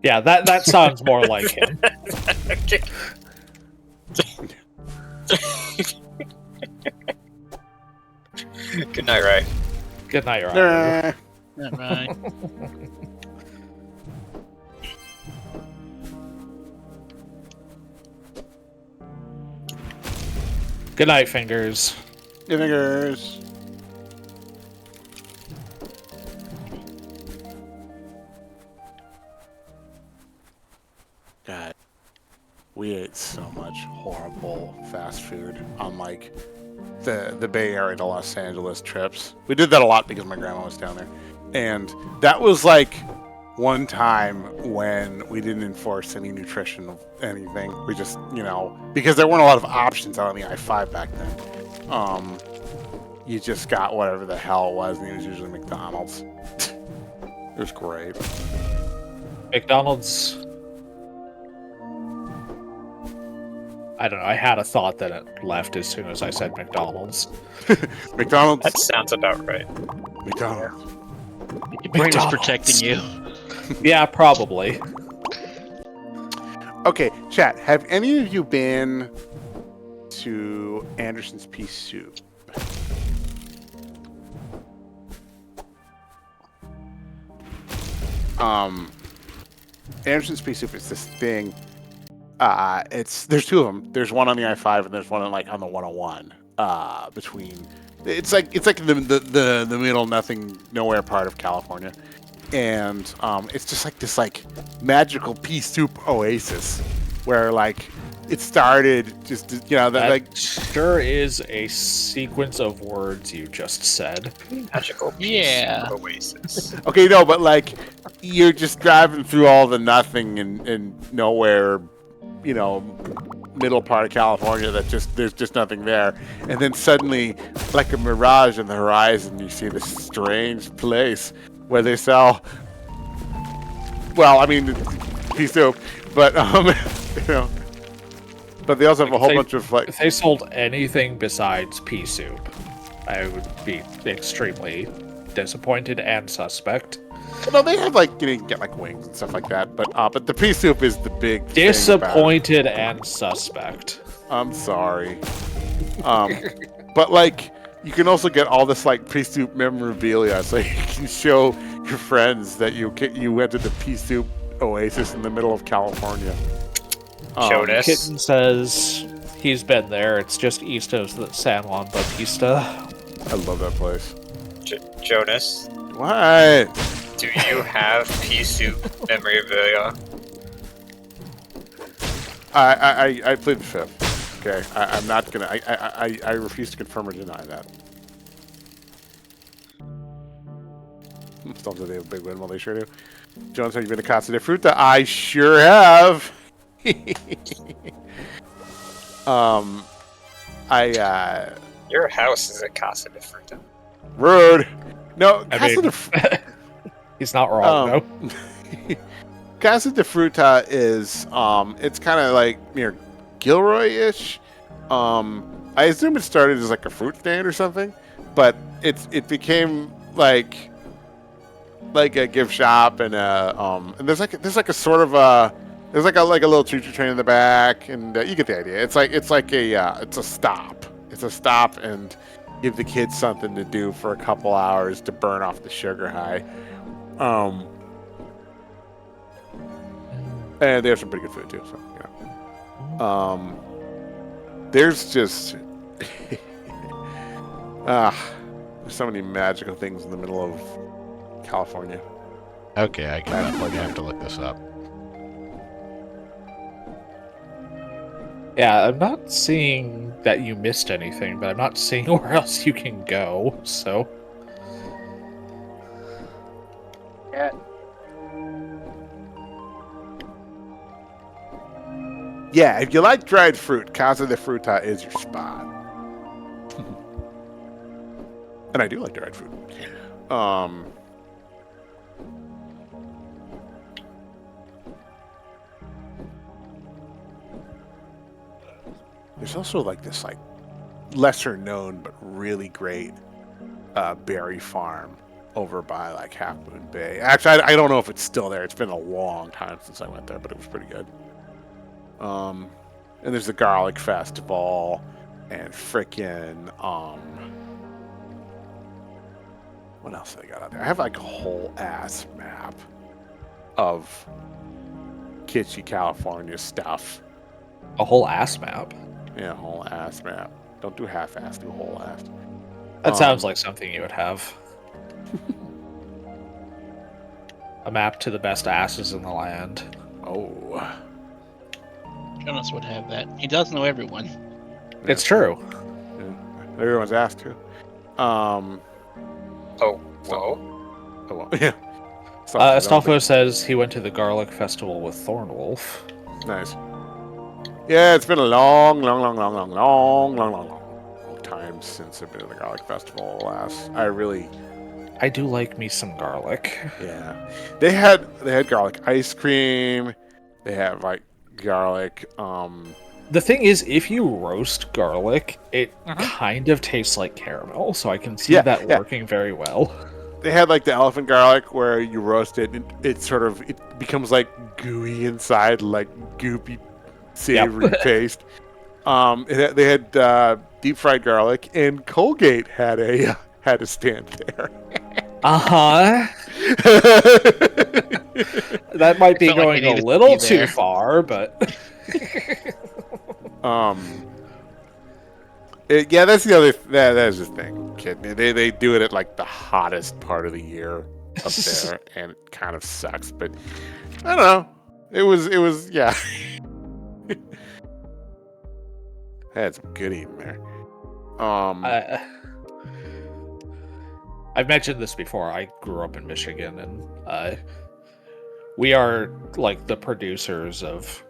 Yeah, that sounds more like him. Good night, Ray. Good night, Ryan. Right. Good night, fingers. Your fingers. God, we ate so much horrible fast food on like the Bay Area to Los Angeles trips. We did that a lot because my grandma was down there, and that was like one time when we didn't enforce any nutrition of anything. We just, because there weren't a lot of options out on the I-5 back then. You just got whatever the hell it was, and it was usually McDonald's. It was great. McDonald's. I don't know. I had a thought that it left as soon as I said McDonald's. McDonald's. That sounds about right. McDonald's. Your brain is McDonald's. protecting you. Yeah, probably. Okay, chat. Have any of you been to Anderson's Pea Soup? Anderson's Pea Soup is this thing. There's two of them. There's one on the I-5 and there's one on the 101. Between it's like the middle nothing nowhere part of California, and it's just like this like magical pea soup oasis where like it started just That like sure is a sequence of words you just said. Magical piece Yeah. of Oasis. okay no but like you're just driving through all the nothing and nowhere, middle part of California that there's just nothing there, and then suddenly like a mirage on the horizon you see this strange place where they sell, well, I mean, pea soup, but but they also have a whole bunch of like, If they sold anything besides pea soup, I would be extremely disappointed and suspect. no, they have like you can get like wings and stuff like that, but the pea soup is the big thing about it. Disappointed and suspect. I'm sorry. But like you can also get all this like pea soup memorabilia, so you can show your friends that you went to the pea soup oasis in the middle of California. Jonas. Kitten says he's been there. It's just east of the San Juan Bautista. I love that place. Jonas, What? do you have pea soup memorabilia? I plead the fifth. Okay, I'm not gonna. I refuse to confirm or deny that. Don't say they have a big win. Well, they sure do. Jones, have you been to Casa de Fruta? I sure have. Your house is a Casa de Fruta. Rude. No, I Casa mean, de he's not wrong, though. Casa de Fruta is it's kind of like near Gilroy-ish. I assume it started as like a fruit stand or something, but it became like a gift shop and there's like a sort of there's like a little choo-choo train in the back, and you get the idea. It's a stop. It's a stop and give the kids something to do for a couple hours to burn off the sugar high. And they have some pretty good food too. So there's just there's so many magical things in the middle of California. Okay, I definitely have to look this up. Yeah, I'm not seeing that you missed anything, but I'm not seeing where else you can go, so... Yeah, if you like dried fruit, Casa de Fruta is your spot. And I do like dried fruit. There's also like this like lesser known but really great berry farm over by like Half Moon Bay. Actually, I don't know if it's still there. It's been a long time since I went there, but it was pretty good. And there's the Garlic Festival and frickin' what else have I got out there? I have like a whole ass map of kitschy California stuff. A whole ass map? Yeah, whole ass map. Don't do half-ass, do whole ass. That sounds like something you would have. A map to the best asses in the land. Oh. Jonas would have that. He does know everyone. It's true. Yeah. Everyone's ass too. Oh, whoa. Oh, well. Yeah. Astolfo says he went to the Garlic Festival with Thornwolf. Nice. Yeah, it's been a long time since I've been to the Garlic Festival last. I do like me some garlic. Yeah. They had garlic ice cream. They have like garlic The thing is, if you roast garlic, it kind of tastes like caramel, so I can see that working very well. they had like the elephant garlic where you roast it and it becomes like gooey inside, like goopy, savory paste. They had deep fried garlic, and Colgate had a stand there. Uh-huh. That might be Felt like I going a needed to little be too there. far, but Yeah, that's the other. That is the thing, kid. They do it at like the hottest part of the year up there, and it kind of sucks. But I don't know. It was yeah. I had some good eating there. I've mentioned this before. I grew up in Michigan, and we are like the producers of,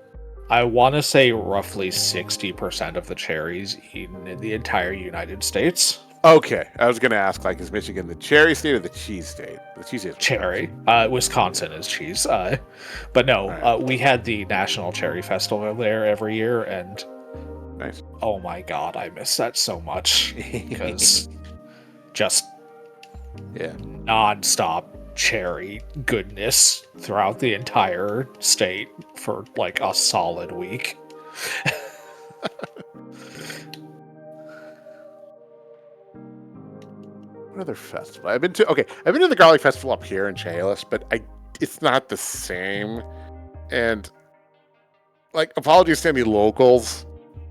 I want to say, roughly 60% of the cherries eaten in the entire United States. Okay, I was gonna ask, like, is Michigan the cherry state or the cheese state? The cheese state. Cherry. Wisconsin is cheese. But no, Right. we had the National Cherry Festival there every year, and Nice. oh my god, I miss that so much. Because just Yeah. non-stop cherry goodness throughout the entire state for like a solid week. What other festival? I've been to the garlic festival up here in Chehalis, but it's not the same. And like, apologies to any locals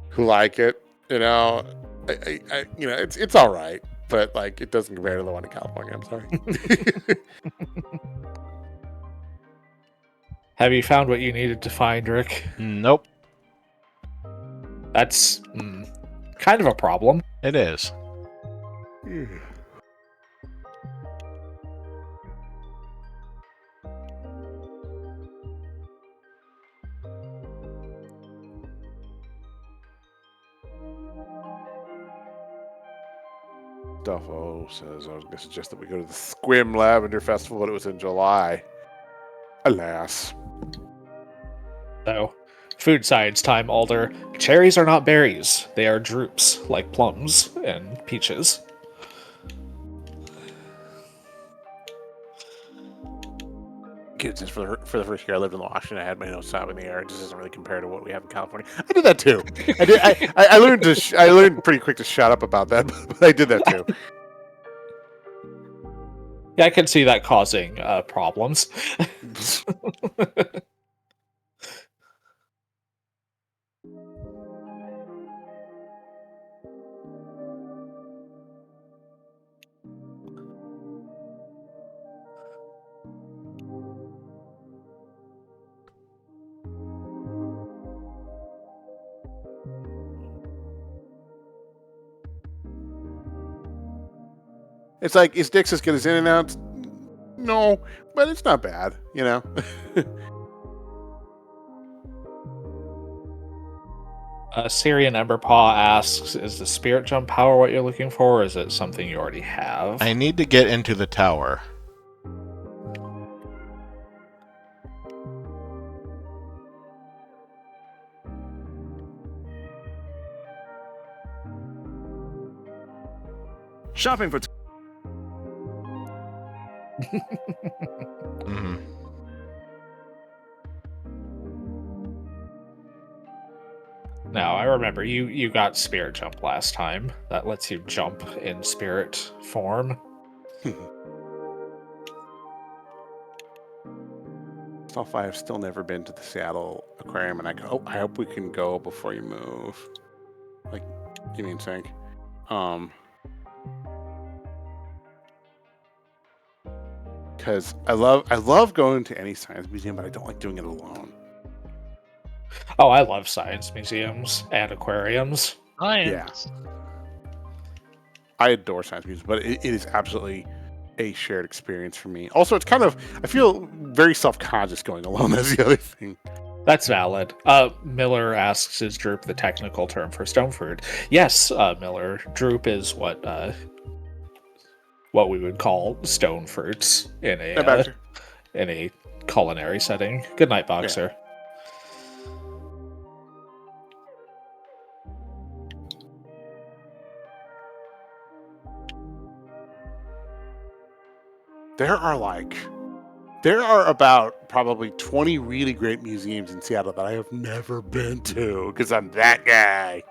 who like it. You know, it's all right, but like, it doesn't compare to the one in California. I'm sorry. Have you found what you needed to find, Rick? Nope, That's kind of a problem. it is. Duffo says I was going to suggest that we go to the Squim Lavender Festival, but it was in July. Alas. So, food science time, Alder. Cherries are not berries. They are drupes, like plums and peaches. Kids, just for the first year I lived in Washington, I had my nose out in the air. It just doesn't really compare to what we have in California. I did that too. I learned I learned pretty quick to shut up about that, but I did that too. Yeah, I can see that causing problems. It's like, is Dick's as good as In-N-Out? No, but it's not bad, you know? Syrian Emberpaw asks, is the spirit jump power what you're looking for, or is it something you already have? I need to get into the tower. Shopping for Hmm. Now, I remember you got spirit jump last time. That lets you jump in spirit form. So far, I've still never been to the Seattle Aquarium, and I hope we can go before you move. Like, give me a sec. Because I love going to any science museum, but I don't like doing it alone. Oh, I love science museums and aquariums. Science. I adore science museums, but it is absolutely a shared experience for me. Also, it's kind of, I feel very self-conscious going alone. That's the other thing. That's valid. Miller asks, is droop the technical term for stone fruit? Yes, Miller. Droop is what we would call stone fruits in a culinary setting. Good night, Boxer. there are about probably 20 really great museums in Seattle that I have never been to because I'm that guy.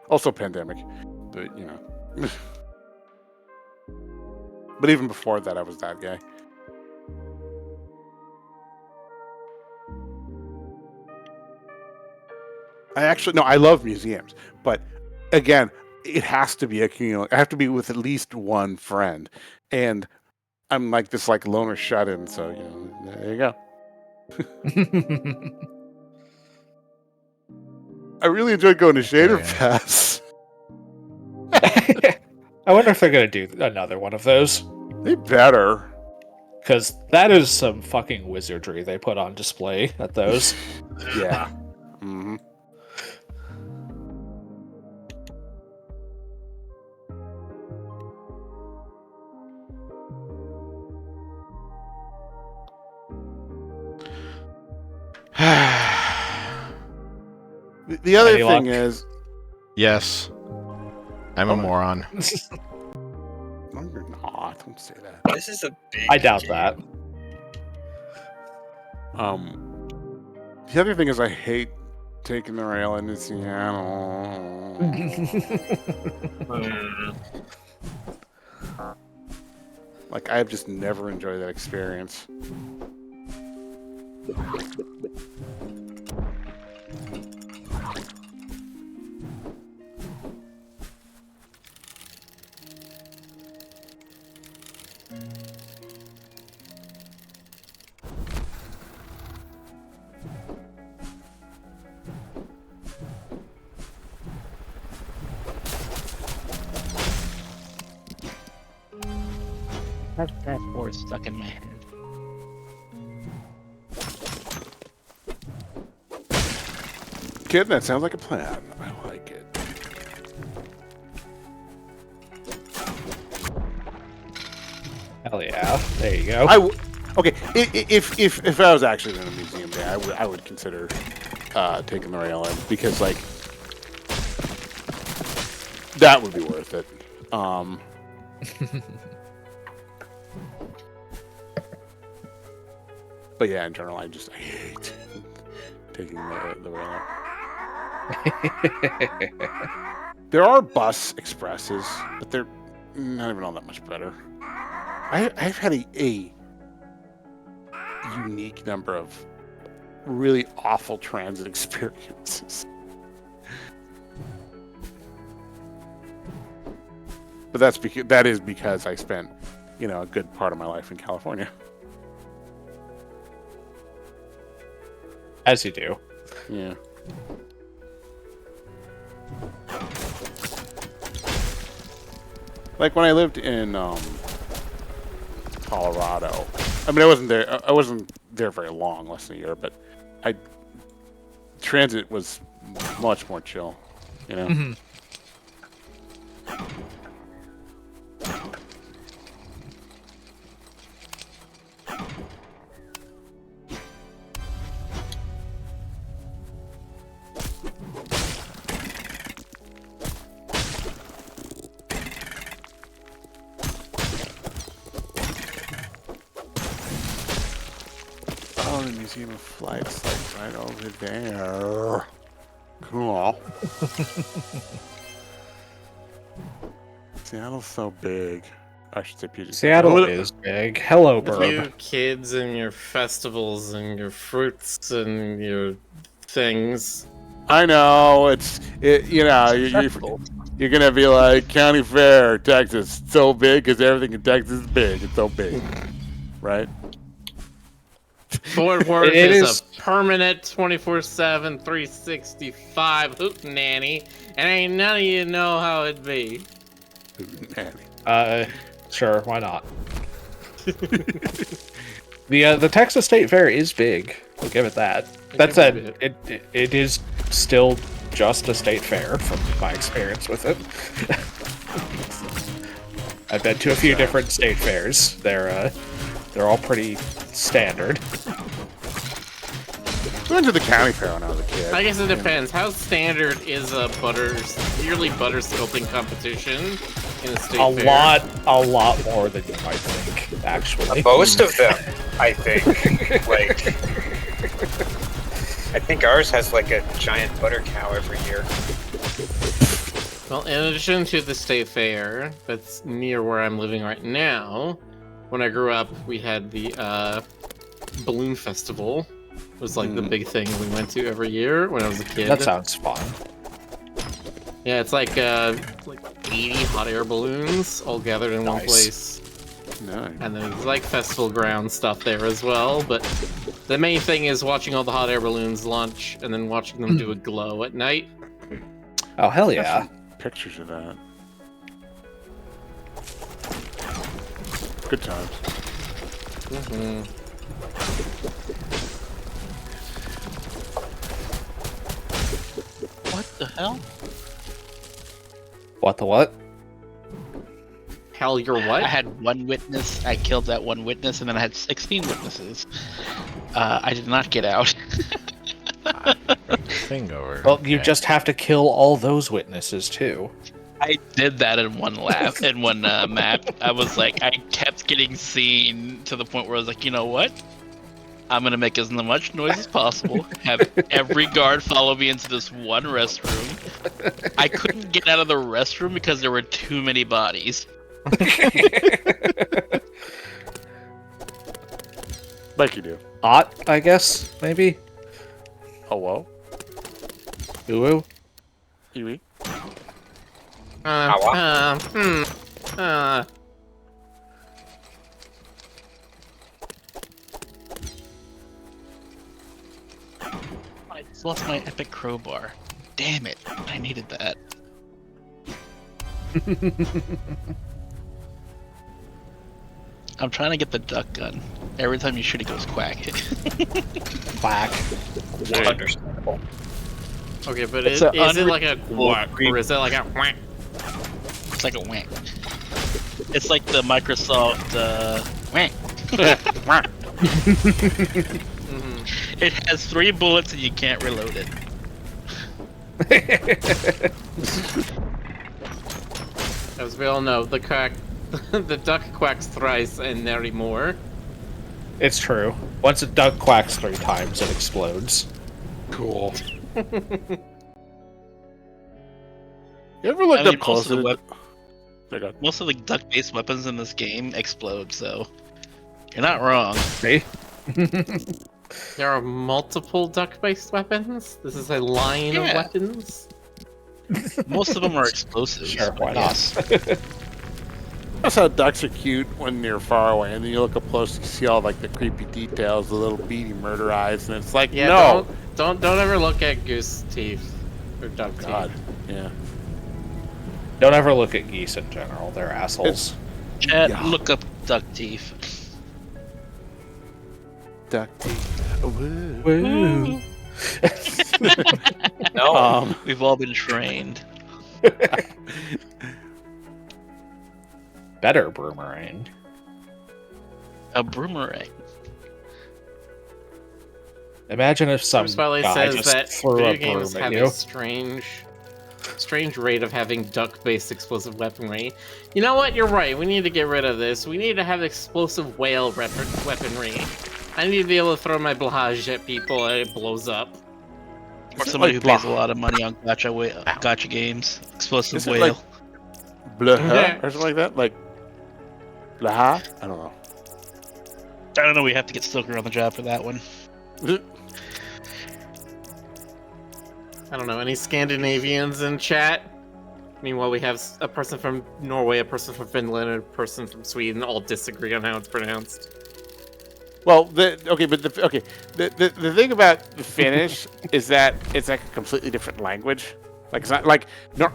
Also pandemic, but you know. But even before that, I was that guy. I love museums, but again, it has to be I have to be with at least one friend, and I'm like this loner shut-in, so you know, there you go. I really enjoyed going to Shader Yeah. Fest. I wonder if they're gonna do another one of those. They better. Because that is some fucking wizardry they put on display at those. Yeah. Mm-hmm. The other Any thing luck? is, Yes. I'm a Oh. moron. no, you're not. Don't say that. This is a big. I doubt game. that. The other thing is, I hate taking the rail into Seattle. Hmm. Like, I've just never enjoyed that experience. That board's stuck in my head. Kid, that sounds like a plan. I like it. Hell yeah. There you go. Okay, if I was actually in a museum day, I would consider taking the rail in because like that would be worth it. But yeah, in general, I hate taking the rail. There are bus expresses, but they're not even all that much better. I've had a unique number of really awful transit experiences. But that is because I spent, a good part of my life in California. As you do. Yeah. Like when I lived in Colorado. I mean, I wasn't there very long, less than a year, but transit was much more chill, Mhm. Oh, the Museum of Flight's like right over there. Cool. Seattle's so big. I should say Puget Seattle Sound. is big. Hello, You Burb. kids and your festivals and your fruits and your things. I know you're gonna be like County Fair, Texas, so big because everything in Texas is big. It's so big, right? Fort Worth It is is- a permanent 24/7, 365 hootenanny, and ain't none of you know how it be. Man. Sure, why not? The Texas State Fair is big. I'll give it that. That said, it is still just a state fair from my experience with it. I've been to a few different state fairs. They're all pretty standard. I went to the county fair when I was a kid. I guess it depends. How standard is a yearly butter sculpting competition in a state A fair. lot more than you might think, actually. Most of them, I think. Like, I think ours has like a giant butter cow every year. Well, in addition to the state fair that's near where I'm living right now, when I grew up, we had the balloon festival. It was like the big thing we went to every year when I was a kid. That sounds fun. Yeah, it's like 80 hot air balloons all gathered in one Nice. place. Nice. And then there's like festival ground stuff there as well, but the main thing is watching all the hot air balloons launch and then watching them do a glow at night. Oh, hell yeah. Pictures of that. Good times. Mm-hmm. What the hell? What the what? Hell, you're I what? had one witness. I killed that one witness, and then I had 16 witnesses. I did not get out. Thing over. Well, you Okay. just have to kill all those witnesses, too. I did that in one lap, in one map. I was like, I kept getting seen to the point where I was like, you know what? I'm gonna make as much noise as possible. Have every guard follow me into this one restroom. I couldn't get out of the restroom because there were too many bodies. Like you do. Hot, I guess, maybe? Hello? Ooh. Huey? I just lost my epic crowbar. Damn it! I needed that. I'm trying to get the duck gun. Every time you shoot, it goes quack. Quack. Understandable. Okay, but It's is a it like a quack or is it like a whack? It's like a wank. It's like the Microsoft wank. Mhm. It has 3 bullets and you can't reload it. As we all know, the duck quacks thrice and nary more. It's true. Once a duck quacks 3 times, it explodes. Cool. You ever looked I mean, up closer to most of the duck-based weapons in this game explode, so you're not wrong. See? There are multiple duck-based weapons. This is a line of Yeah. weapons. Most of them are explosives. Sure, why I not? guess. That's how ducks are cute when you're far away, and then you look up close, you see all like the creepy details, the little beady murder eyes, and it's like, Yeah, no, don't ever look at goose teeth or duck God, teeth. yeah. Don't ever look at geese in general. They're assholes. Chat, Yeah. look up duck teeth. Duck teeth. Woo. Woo. No. We've all been trained. Better boomerang. A boomerang. Imagine if some Bruce Wiley guy says just that threw video a games broom have at you. a strange rate of having duck-based explosive weaponry. You know what? You're right. We need to get rid of this. We need to have explosive whale weaponry. I need to be able to throw my blahage at people and it blows up. Or Is it somebody like who pays blah- a lot of money on gacha games. Explosive Is it whale. like Blah Yeah. or something like that? Like Blah? I don't know. I don't know, we have to get Stoker on the job for that one. I don't know, any Scandinavians in chat? Meanwhile, we have a person from Norway, a person from Finland, and a person from Sweden all disagree on how it's pronounced. Well, the thing about the Finnish is that it's like a completely different language. Like it's not like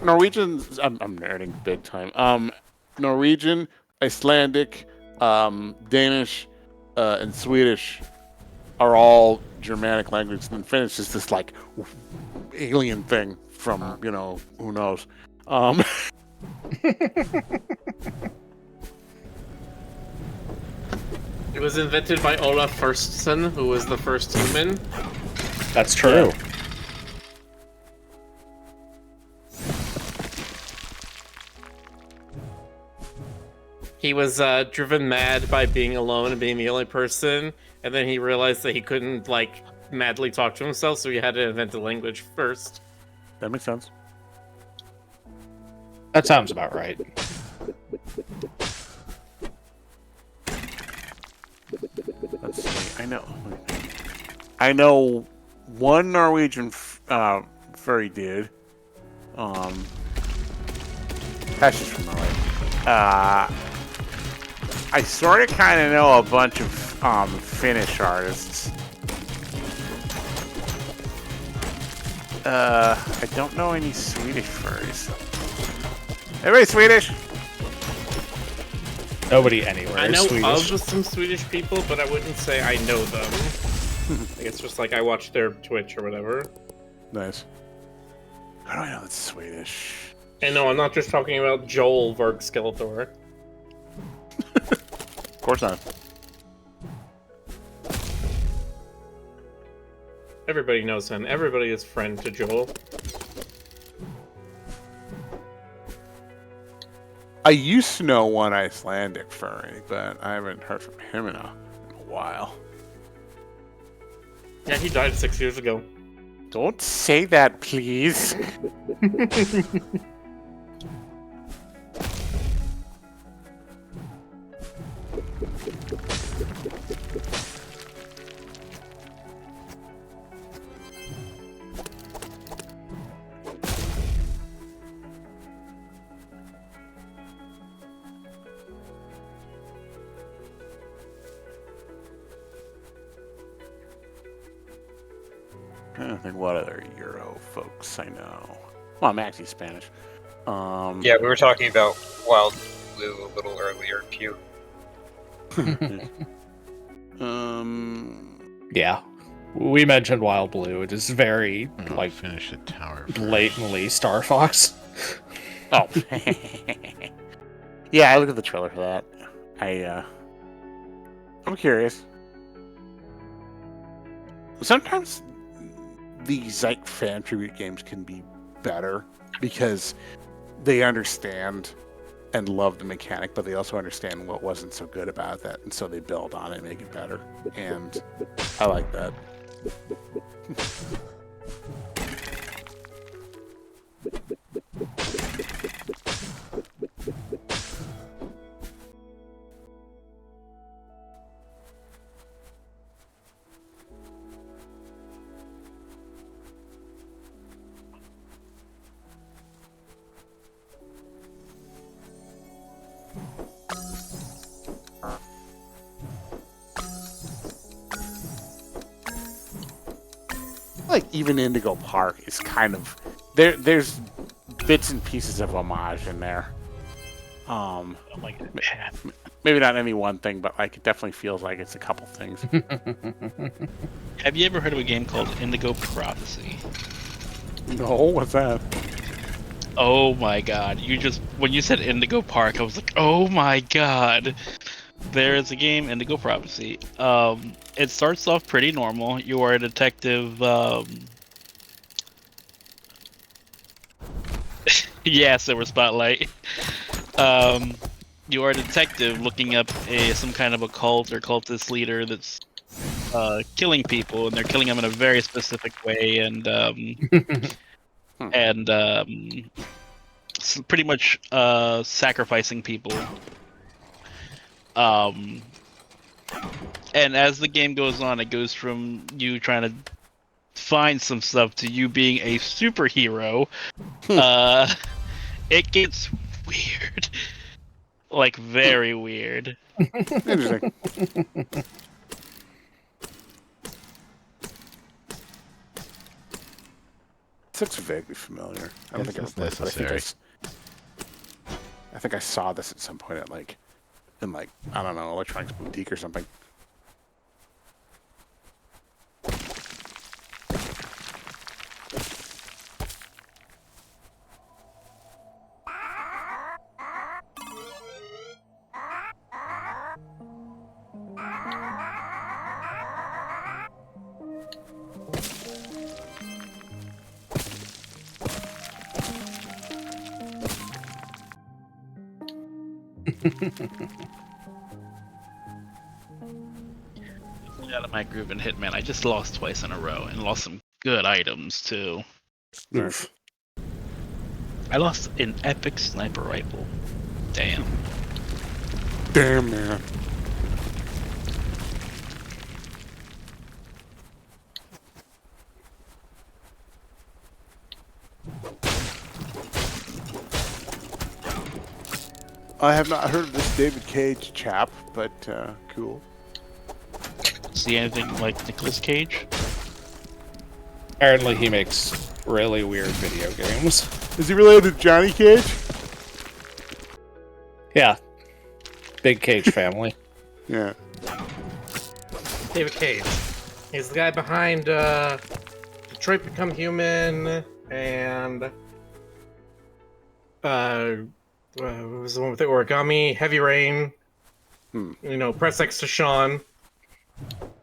Norwegian. I'm nerding big time. Norwegian, Icelandic, Danish, and Swedish are all Germanic languages, and Finnish is this like alien thing from who knows. It was invented by Olaf Firstson, who was the first human. That's true. He was driven mad by being alone and being the only person, and then he realized that he couldn't like madly talk to himself, so he had to invent a language first. That makes sense. That sounds about right. Let's see. I know one Norwegian furry dude. That's just from Norway. I sort of kind of know a bunch of Finnish artists. I don't know any Swedish furries. Everybody Swedish? Nobody anywhere I is know Swedish. of some Swedish people, but I wouldn't say I know them. Like, it's just like I watch their Twitch or whatever. Nice. How do I know it's Swedish? And no, I'm not just talking about Joel Varg Skeletor. Of course not. Everybody knows him. Everybody is friend to Joel. I used to know one Icelandic furry, but I haven't heard from him in a while. Yeah, he died 6 years ago. Don't say that, please. I don't think what other Euro folks I know. Well, I'm actually Spanish. Yeah, we were talking about Wild Blue a little earlier, Pew. Yeah. We mentioned Wild Blue. It is very, like, finish the tower. blatantly Star Fox. Oh. Yeah, I looked at the trailer for that. I'm curious. Sometimes these like fan tribute games can be better because they understand and love the mechanic, but they also understand what wasn't so good about that, and so they build on it and make it better. And I like that. Like even Indigo Park is kind of there's bits and pieces of homage in there. Like, Maybe not any one thing, but like it definitely feels like it's a couple things. Have you ever heard of a game called Indigo Prophecy? No, what's that? Oh my god. When you said Indigo Park, I was like, oh my god. There is a game, Indigo Prophecy. It starts off pretty normal. You are a detective, yeah, Silver Spotlight. You are a detective looking up some kind of a cult or cultist leader that's killing people, and they're killing them in a very specific way, and pretty much sacrificing people. And as the game goes on, it goes from you trying to find some stuff to you being a superhero. It gets weird. Like, very weird. Interesting. This looks vaguely familiar. I don't think It's I've played it, but necessary. I think I saw this at some point at in I don't know, electronics boutique or something. Out of my groove in Hitman, I just lost twice in a row and lost some good items too. Oof. I lost an epic sniper rifle. Damn. Damn, man. I have not heard of this David Cage chap, but cool. See anything like Nicolas Cage? Apparently he makes really weird video games. Is he related to Johnny Cage? Yeah. Big Cage family. Yeah. David Cage. He's the guy behind Detroit Become Human and what was the one with the origami? Heavy Rain. Hmm. You know, Press X to Sean.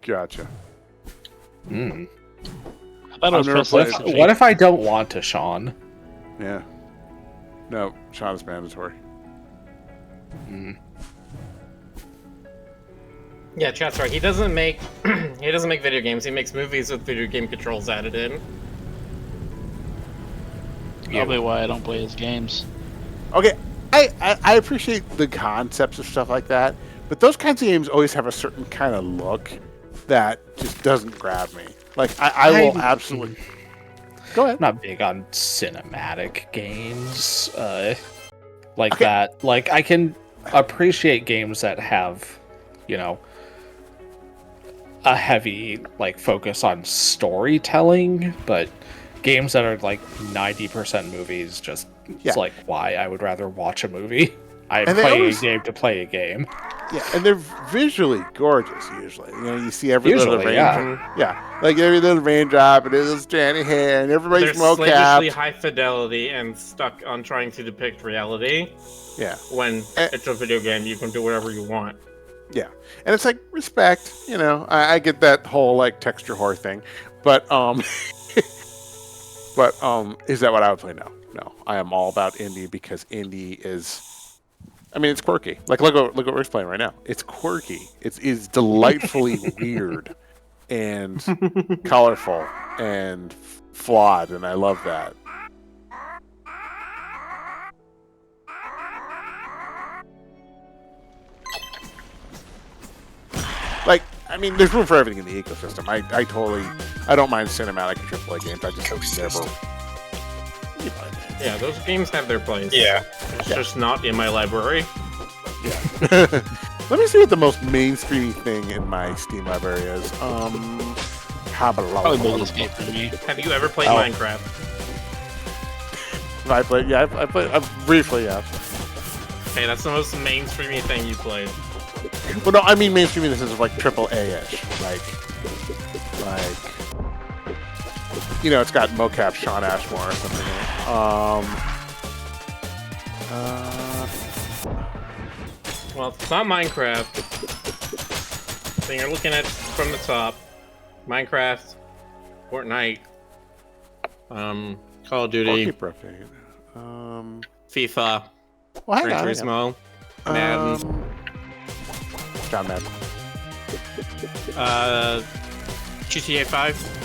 Gotcha. Mm. I thought it was I've never Press played X. What if I don't want to, Sean? Yeah. No, Sean is mandatory. Mm. Yeah, chat's right. He doesn't make he doesn't make video games. He makes movies with video game controls added in. Probably why I don't play his games. Okay, I appreciate the concepts of stuff like that, but those kinds of games always have a certain kind of look that just doesn't grab me. Like, I will absolutely... Go ahead. I'm not big on cinematic games like Okay. that. Like, I can appreciate games that have, you know, a heavy, like, focus on storytelling, but games that are, like, 90% movies, just, Yeah. it's like, why? I would rather watch a movie. I'm And they playing always- a game to play a game. Yeah, and they're visually gorgeous, usually. You know, you see every little Usually, raindrop. yeah. Yeah, like every little raindrop, and it's Danny hair, and everybody's They're smoke slavishly capped. high fidelity and stuck on trying to depict reality. Yeah, When Eh. it's a video game, you can do whatever you want. yeah. And it's like, respect, you know, I get that whole, like, texture whore thing. But, is that what I would play? No. No. I am all about indie because indie is... I mean, it's quirky. Like, look what Rick's playing right now. It's quirky. It's delightfully weird and colorful and flawed, and I love that. Like, I mean, there's room for everything in the ecosystem. I don't mind cinematic and AAA games. I just never... Yeah, those games have their place. Yeah. It's just not in my library. Let me see what the most mainstreamy thing in my Steam library is. Probably Have Baldur's Gate for me. Have you ever played Oh. Minecraft? I played? Yeah, I played briefly. Yeah. Hey, that's the most mainstreamy thing you played. Well, no, I mean mainstream in the sense of like AAA-ish, like, you know, it's got mocap Sean Ashmore or something. In it. Well, it's not Minecraft. So you're looking at from the top. Minecraft, Fortnite, Call of I'll Duty, keep rotating. FIFA, Well, hang Gran on. Turismo, Madden, John Madden. GTA 5.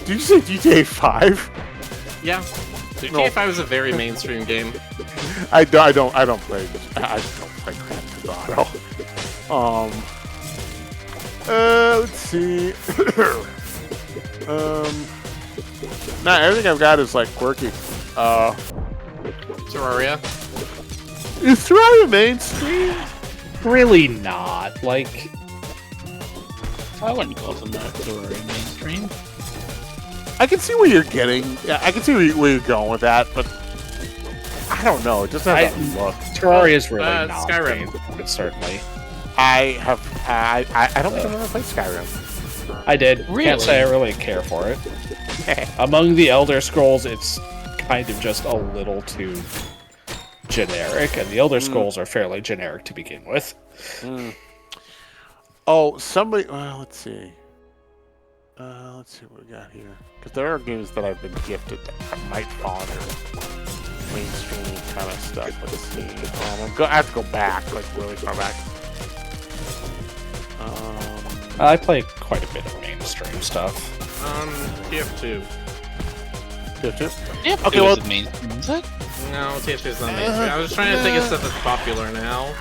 Did you say GTA 5? Yeah, GTA 5 is a very mainstream game. I don't play Grand Theft Auto. Let's see. Nah, everything I've got is like quirky. Terraria. Is Terraria mainstream? Really not. Like, I wouldn't call them that Terraria mainstream. I can see where you're getting. Yeah, I can see where you're going with that, but I don't know. It just has a look. Terraria is really not. Skyrim. But certainly. I don't think I've ever played Skyrim. I did. Really? Can't say I really care for it. Among the Elder Scrolls, it's kind of just a little too generic, and the Elder Scrolls are fairly generic to begin with. Oh, somebody. Well, let's see. Let's see what we got here. Because there are games that I've been gifted that might fall under mainstream kind of stuff. Let's see. I have to go back, like really far back. I play quite a bit of mainstream stuff. TF2. TF2? Yeah, Okay, well- mainstream, is it? No, TF2 is not mainstream. I was trying to think of stuff that's popular now.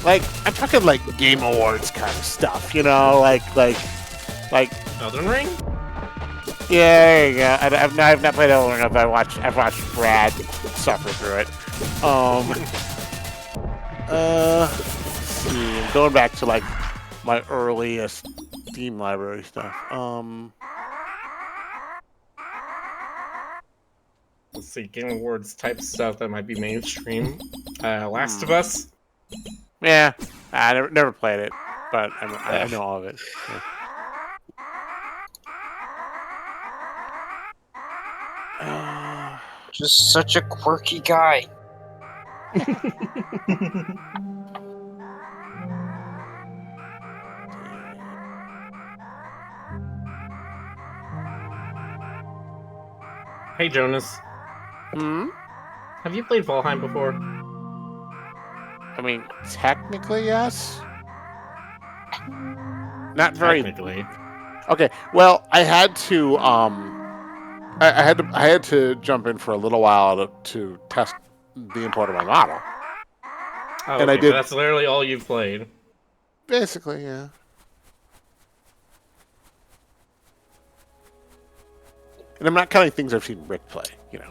Like, I'm talking like Game Awards kind of stuff, you know, like. Elden Ring? Yeah, there you go. I've not played Elden Ring. I've watched Brad suffer through it. Let's see. I'm going back to like my earliest Steam library stuff. Let's see, Game Awards type stuff that might be mainstream. Last of Us? Yeah, I never played it, but I know all of it. Yeah. Just such a quirky guy. Hey, Jonas. Have you played Valheim before? I mean, technically, yes. Not very. Technically. Okay. Well, I had to. I had to jump in for a little while to test the import of my model. Oh, And I okay, did- so that's literally all you've played. Basically, yeah. And I'm not counting things I've seen Rick play, you know.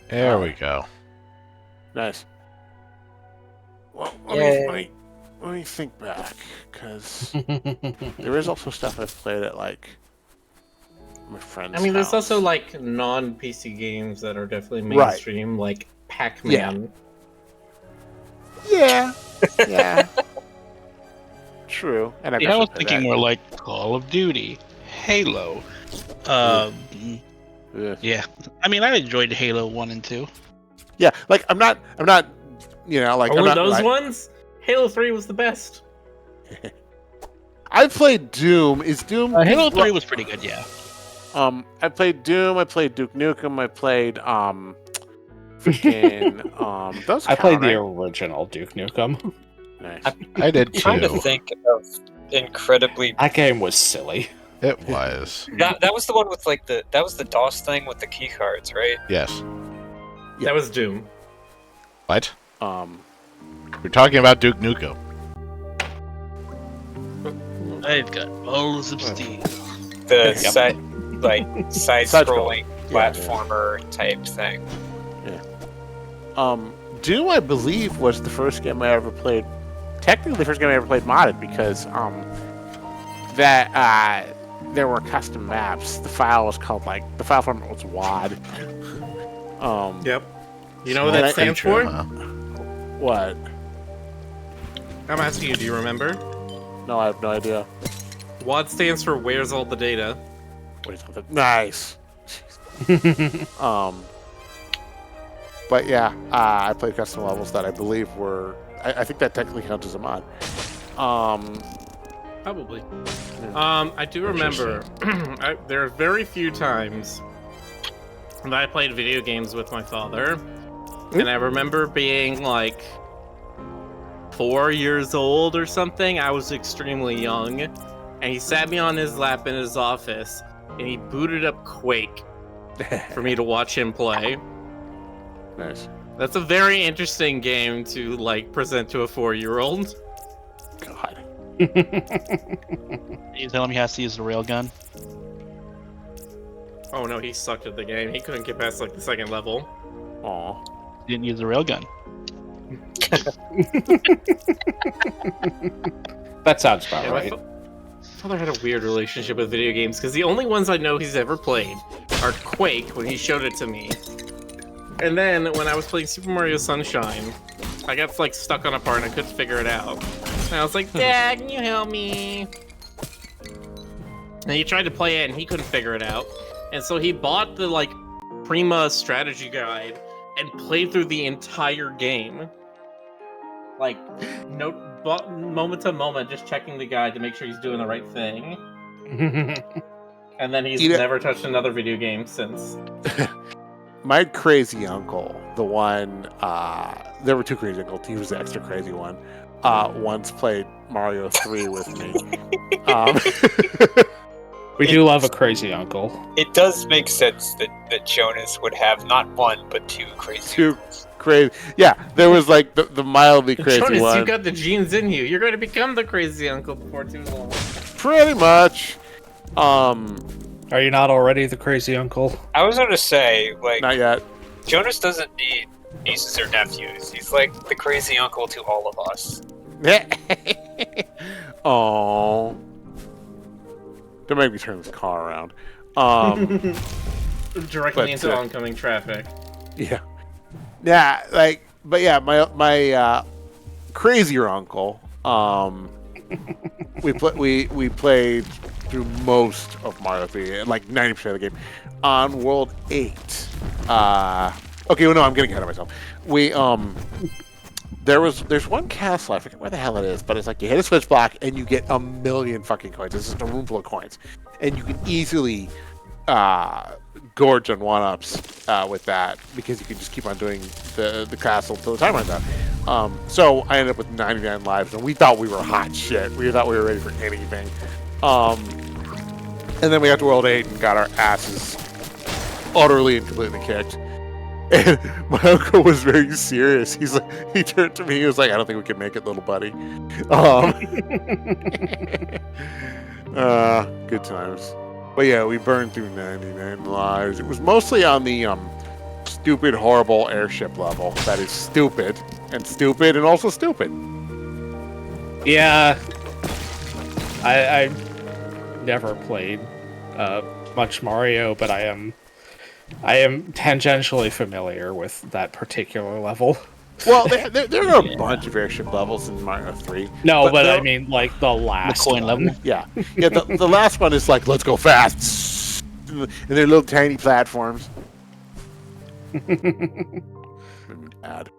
There we go. Nice. Well, Yay. let me think back, because there is also stuff I've played at, like, my friend's I mean, there's house. also like non-PC games that are definitely Right. mainstream, like Pac-Man. Yeah. Yeah. True. And Yeah, I was thinking more like Call of Duty, Halo. Yeah. I mean, I enjoyed Halo 1 and 2. Yeah, like, I'm not, you know, like, I'm Only not, those like, ones? Halo 3 was the best. I played Doom. Is Doom... Halo 3 was pretty good, yeah. I played Doom, I played Duke Nukem, I played, freaking, those I played the count, original Duke Nukem. right? Nice. I did Trying to too. think of incredibly. That game was silly. It was. That was the one with like that was the DOS thing with the key cards, right? Yes. Yeah. That was Doom. What? We're talking about Duke Nukem. I've got balls of steel. The Yep. side-scrolling Yeah. platformer type thing. Doom, I believe, was the first game I ever played. Technically, the first game I ever played modded because there were custom maps. The file was called the file format was WAD. Yep. You know what And that I- stands for? Huh? What? I'm asking you, do you remember? No, I have no idea. WAD stands for Where's All the Data? What is that? Nice. But yeah, I played custom levels that I believe were. I think that technically counts as a mod. Probably. I do remember there are very few times that I played video games with my father. And I remember being like 4 years old or something. I was extremely young. And he sat me on his lap in his office and he booted up Quake for me to watch him play. Nice. That's a very interesting game to like present to a 4-year-old. God. You telling me how to use the railgun? Oh no, he sucked at the game. He couldn't get past like the second level. Aw. Didn't use the railgun. That sounds about Yeah, right. my father had a weird relationship with video games because the only ones I know he's ever played are Quake when he showed it to me. And then when I was playing Super Mario Sunshine, I got like stuck on a part and I couldn't figure it out. And I was like, Dad, can you help me? And he tried to play it and he couldn't figure it out. And so he bought the like Prima strategy guide and played through the entire game. Like, moment to moment, just checking the guide to make sure he's doing the right thing. And then he's You know- never touched another video game since. My crazy uncle, the one, there were two crazy uncles. He was the extra crazy one. Once played Mario 3 with me. We do love a crazy uncle. It does make sense that Jonas would have not one but two crazy. Two crazy. Yeah, there was like the mildly crazy Jonas, one. you got the genes in you. You're going to become the crazy uncle before too long. Pretty much. Are you not already the crazy uncle? I was gonna say, like, Not yet. Jonas doesn't need nieces or nephews. He's like the crazy uncle to all of us. Oh. Don't make me turn this car around. Directly But, into oncoming traffic. Yeah. Yeah, like, but yeah, my crazier uncle. We played through most of Mario 3, like 90% of the game, on World 8. Okay, well, no, I'm getting ahead of myself. There's one castle, I forget where the hell it is, but it's like you hit a switch block and you get a million fucking coins. It's just a room full of coins, and you can easily gorge on one-ups with that because you can just keep on doing the castle until the time runs out. So I ended up with 99 lives, and we thought we were hot shit. We thought we were ready for anything. And then we got to World 8 and got our asses utterly and completely kicked. And my uncle was very serious. He turned to me. He was like, "I don't think we can make it, little buddy." Good times. But yeah, we burned through 99 lives. It was mostly on the stupid, horrible airship level. That is stupid and also stupid. Yeah. I never played much Mario, but I am tangentially familiar with that particular level. Well, there are a bunch of airship levels in Mario 3. No, but there- I mean, like, the last coin one. level. Yeah. The last one is like, let's go fast. And they're little tiny platforms. Bad.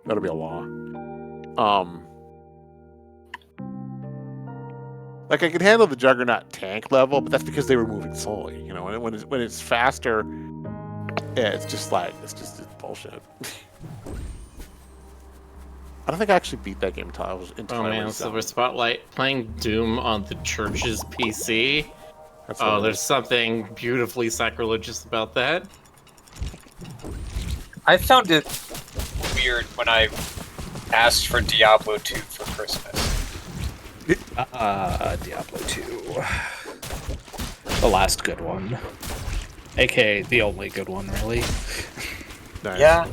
That'll be a law. Like I can handle the Juggernaut tank level, but that's because they were moving slowly. You know, when it's faster, yeah, it's just bullshit. I don't think I actually beat that game until I was Oh man, Silver Spotlight playing Doom on the church's PC. Oh, there's something beautifully sacrilegious about that. I found it weird when I asked for Diablo 2 for Christmas. Diablo 2. The last good one. AKA the only good one, really. Nice. Yeah.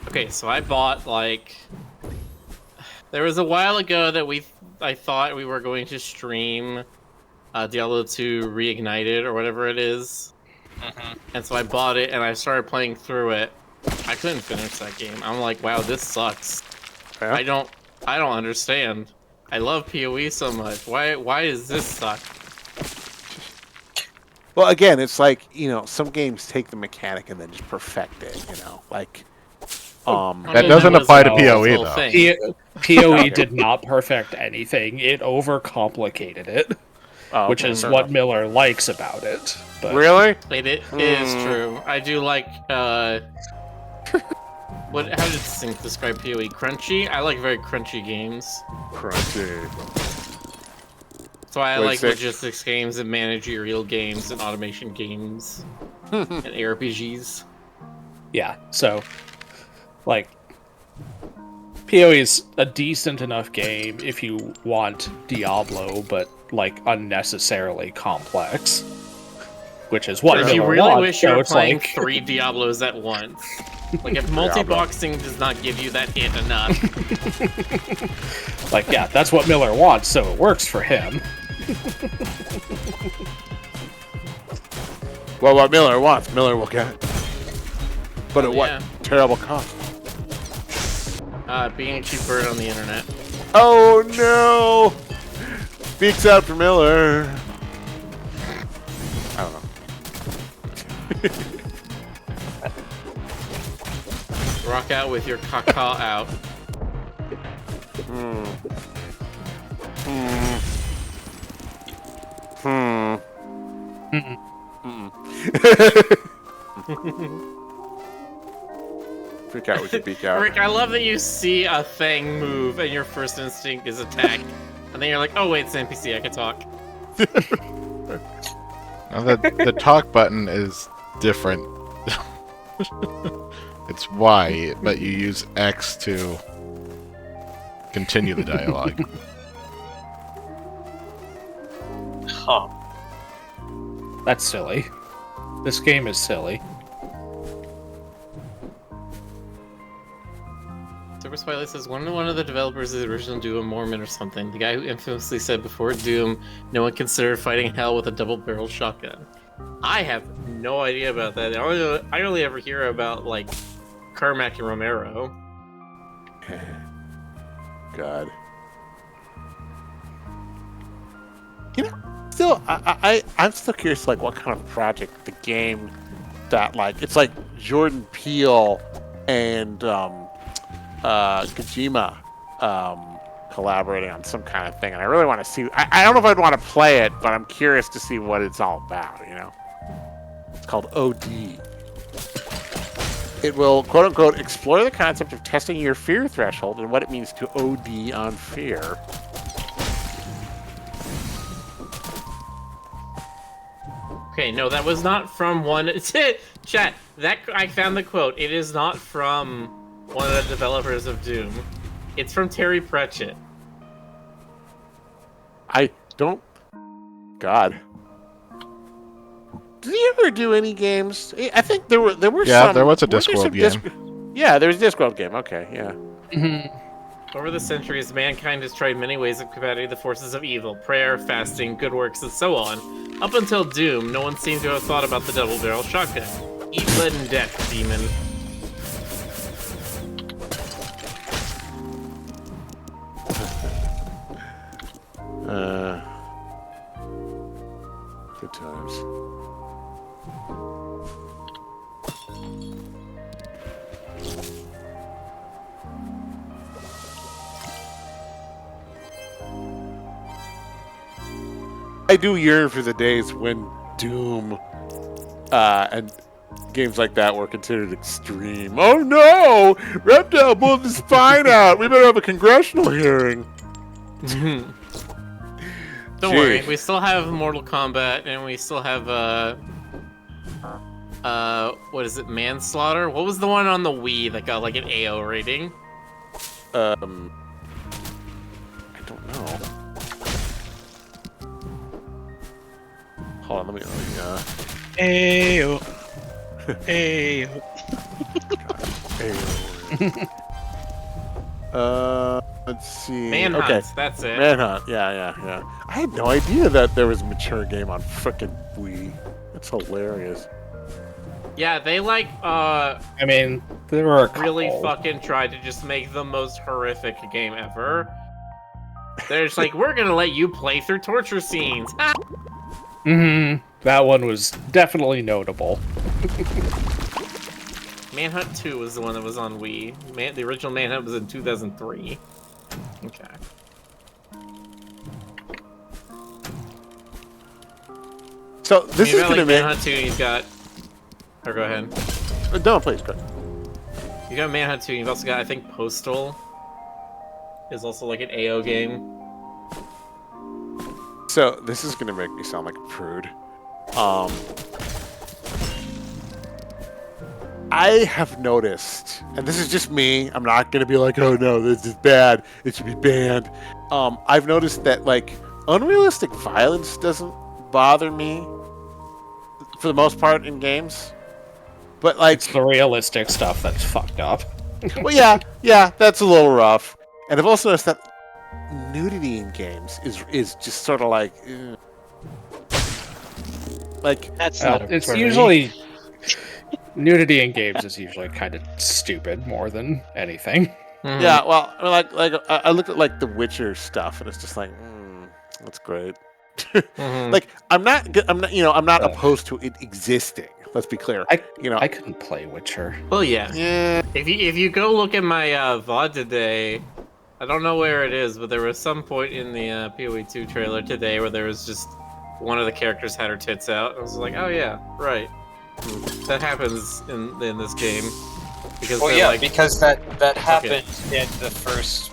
Okay, so I bought there was a while ago that I thought we were going to stream Diablo 2 Reignited or whatever it is. And so I bought it and I started playing through it. I couldn't finish that game. I'm like, wow, this sucks. Yeah. I don't understand. I love PoE so much. Why does this suck? Well, again, it's like, you know, some games take the mechanic and then just perfect it. You know, like. That doesn't apply to PoE, though. PoE did not perfect anything. It overcomplicated it, which is fair what enough. Miller likes about it. But Really? It is true. I do like how did Sync describe PoE? Crunchy? I like very crunchy games. Crunchy. That's why I Wait, like Sync. logistics games and managerial games and automation games and ARPGs. yeah, so like PoE is a decent enough game if you want Diablo, but like unnecessarily complex, which is what If you Miller really wants, wish you so were it's playing like 3 Diablos at once. Like if multi-boxing does not give you that hit enough. like, yeah, that's what Miller wants, so it works for him. Well, what Miller wants, Miller will get. But at what yeah. terrible cost? Being a cheap bird on the internet. Oh no! Speaks out for Miller. I don't know. Rock out with your caca out. Hmm. Hmm. Hmm. Mm-mm. Freak out with your beak out. Rick, I love that you see a thing move and your first instinct is attack. And then you're like, oh wait, it's an NPC, I can talk. Now the talk button is different. It's Y, but you use X to continue the dialogue. Huh. That's silly. This game is silly. Super Spotlight says one of the developers of the original Doom, Mormon or something, the guy who infamously said before Doom, no one considered fighting hell with a double-barreled shotgun. I have no idea about that. I only ever hear about like Carmack and Romero. God. You know, still, I'm still curious, like, what kind of project the game that, like, it's like Jordan Peele and Kojima collaborating on some kind of thing, and I really want to see. I don't know if I'd want to play it, but I'm curious to see what it's all about. You know, it's called OD. It will, quote unquote, explore the concept of testing your fear threshold and what it means to OD on fear. Okay, no, that was not from one. Chat, that I found the quote. It is not from one of the developers of Doom. It's from Terry Pratchett. I don't. God. Did he ever do any games? I think there were Yeah, some. there was a weren't there Discworld some game. Yeah, there was a Discworld game. Okay, yeah. Over the centuries, mankind has tried many ways of combating the forces of evil: prayer, fasting, good works, and so on. Up until Doom, no one seemed to have thought about the double-barrel shotgun. Eat blood and death, demon. Good times. I do yearn for the days when Doom and games like that were considered extreme. Oh no! Reptile pulled his spine out! We better have a congressional hearing. Don't worry, we still have Mortal Kombat, and we still have, what is it, Manslaughter? What was the one on the Wii that got, like, an AO rating? I don't know. Hold on, let me, Ayo. Ayo. let's see. Manhunt, Okay. that's it. Manhunt, yeah. I had no idea that there was a mature game on frickin' Wii. That's hilarious. Yeah, they, like, I mean, there were a really couple. fucking tried to just make the most horrific game ever. They're just like, we're gonna let you play through torture scenes. That one was definitely notable. Manhunt 2 was the one that was on Wii. The original Manhunt was in 2003. Okay. So this is got, gonna like, make. Manhunt 2, you've got... Or go ahead. No, please go. You got Manhunt 2, you've also got, I think, Postal is also like an AO game. So this is gonna make me sound like a prude. I have noticed, and this is just me, I'm not gonna be like, oh no, this is bad, it should be banned. I've noticed that, like, unrealistic violence doesn't bother me for the most part in games. But, like, It's the realistic stuff that's fucked up. well, yeah, that's a little rough. And I've also noticed that nudity in games is just sort of like, That's Well, not a it's furry. usually nudity in games is usually kind of stupid more than anything. yeah. Well, I looked at, like, the Witcher stuff, and it's just like, that's great. Like, I'm not, opposed to it existing. Let's be clear. I couldn't play Witcher. Well, yeah. Yeah. If you go look at my VOD today, I don't know where it is, but there was some point in the PoE 2 trailer today where there was just one of the characters had her tits out. I was like, oh yeah, right. That happens in this game. Because Well, they're yeah, like, because that happened in the first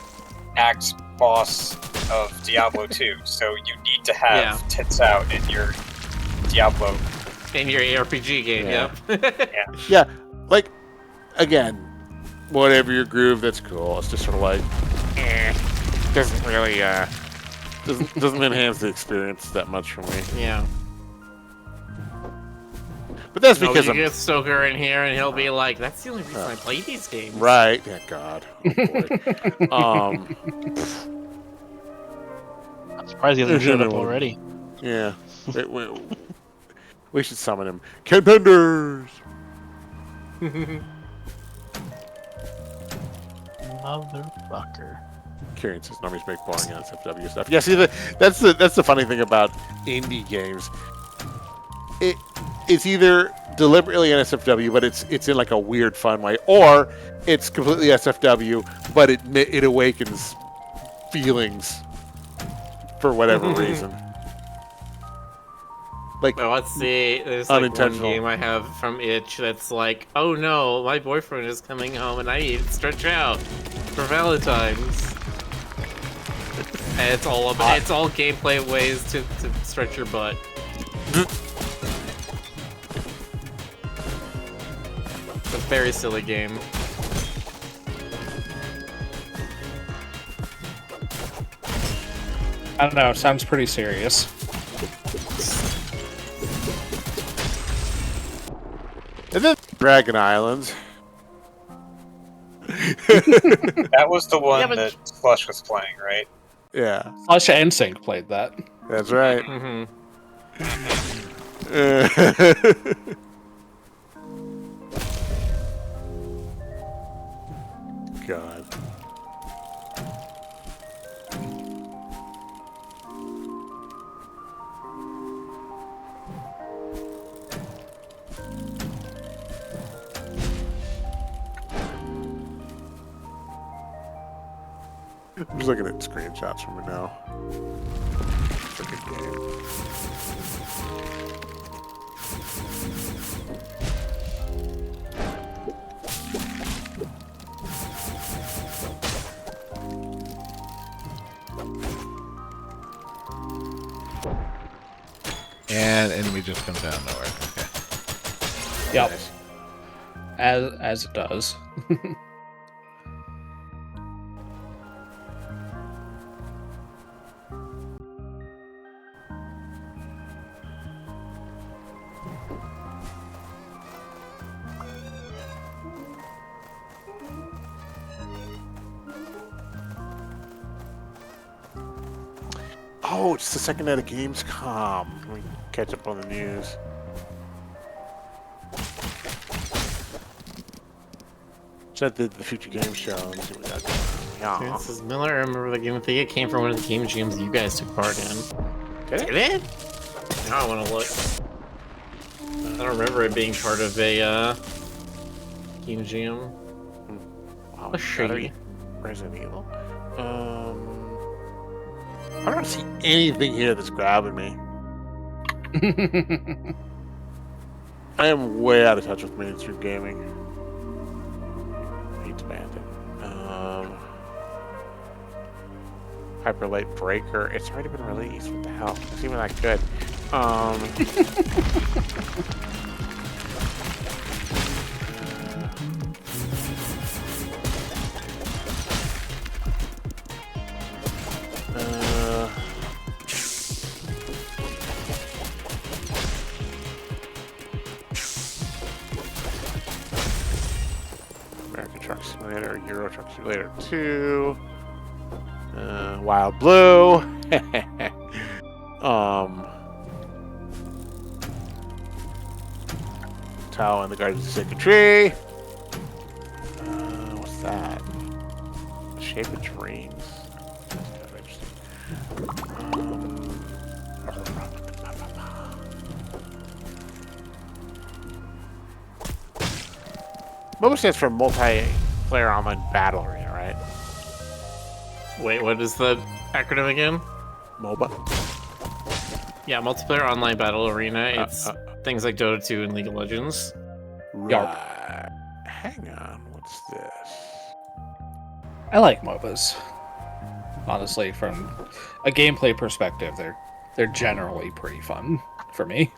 act boss of Diablo 2. So you need to have tits out in your Diablo. in your RPG game, Yeah. yep. Yeah, like, again, whatever your groove, that's cool. It's just sort of like, doesn't really, doesn't enhance the experience that much for me. Yeah. But that's No, because you I'm get Stoker in here and he'll be like, that's the only reason I play these games. right. Yeah, God. Oh, boy. I'm surprised he hasn't showed up already. Yeah. We should summon him. Contenders! Motherfucker. Kieran says normies make boring NSFW stuff. Yeah, see, that's the funny thing about indie games. It's either deliberately NSFW, but it's in like a weird, fun way, or it's completely SFW, but it awakens feelings for whatever reason. Like, Well, let's see. There's like one unintentional. game I have from Itch that's like, oh no, my boyfriend is coming home and I need to stretch out for Valentine's. And it's all gameplay ways to stretch your butt. It's a very silly game. I don't know. Sounds pretty serious. And then Dragon Islands. That was the one but- that Slush was playing, right? Yeah, Slush and Sync played that. that's right. Mm-hmm. God. I'm just looking at screenshots from it now. It's a good game. And enemy just comes out of nowhere. Okay. Yep. Nice. As it does. Oh, it's the second night of Gamescom. Let me catch up on the news. Check the Future Game Show and see what we got going on. Yeah. This is Miller. I remember the game. I think it came from one of the game jams you guys took part in. Did Did it? Now I want to look. I don't remember it being part of a game jam. Wow, A shame. Resident Evil. I don't see anything here that's grabbing me. I am way out of touch with mainstream gaming. Hate to ban it. Hyper Light Breaker. It's already been released. What the hell? It's even that good. American Truck Simulator, Euro Truck Simulator 2, Wild Blue, Tao and the Guardians of the Sacred Tree. What's that? Shape of Dreams. That's kind of interesting. MOBA stands for Multiplayer Online Battle Arena, right? Wait, what is the acronym again? MOBA. Yeah, multiplayer online battle arena. It's things like Dota 2 and League of Legends. Right. Hang on. What's this? I like MOBAs. Honestly, from a gameplay perspective, they're generally pretty fun for me.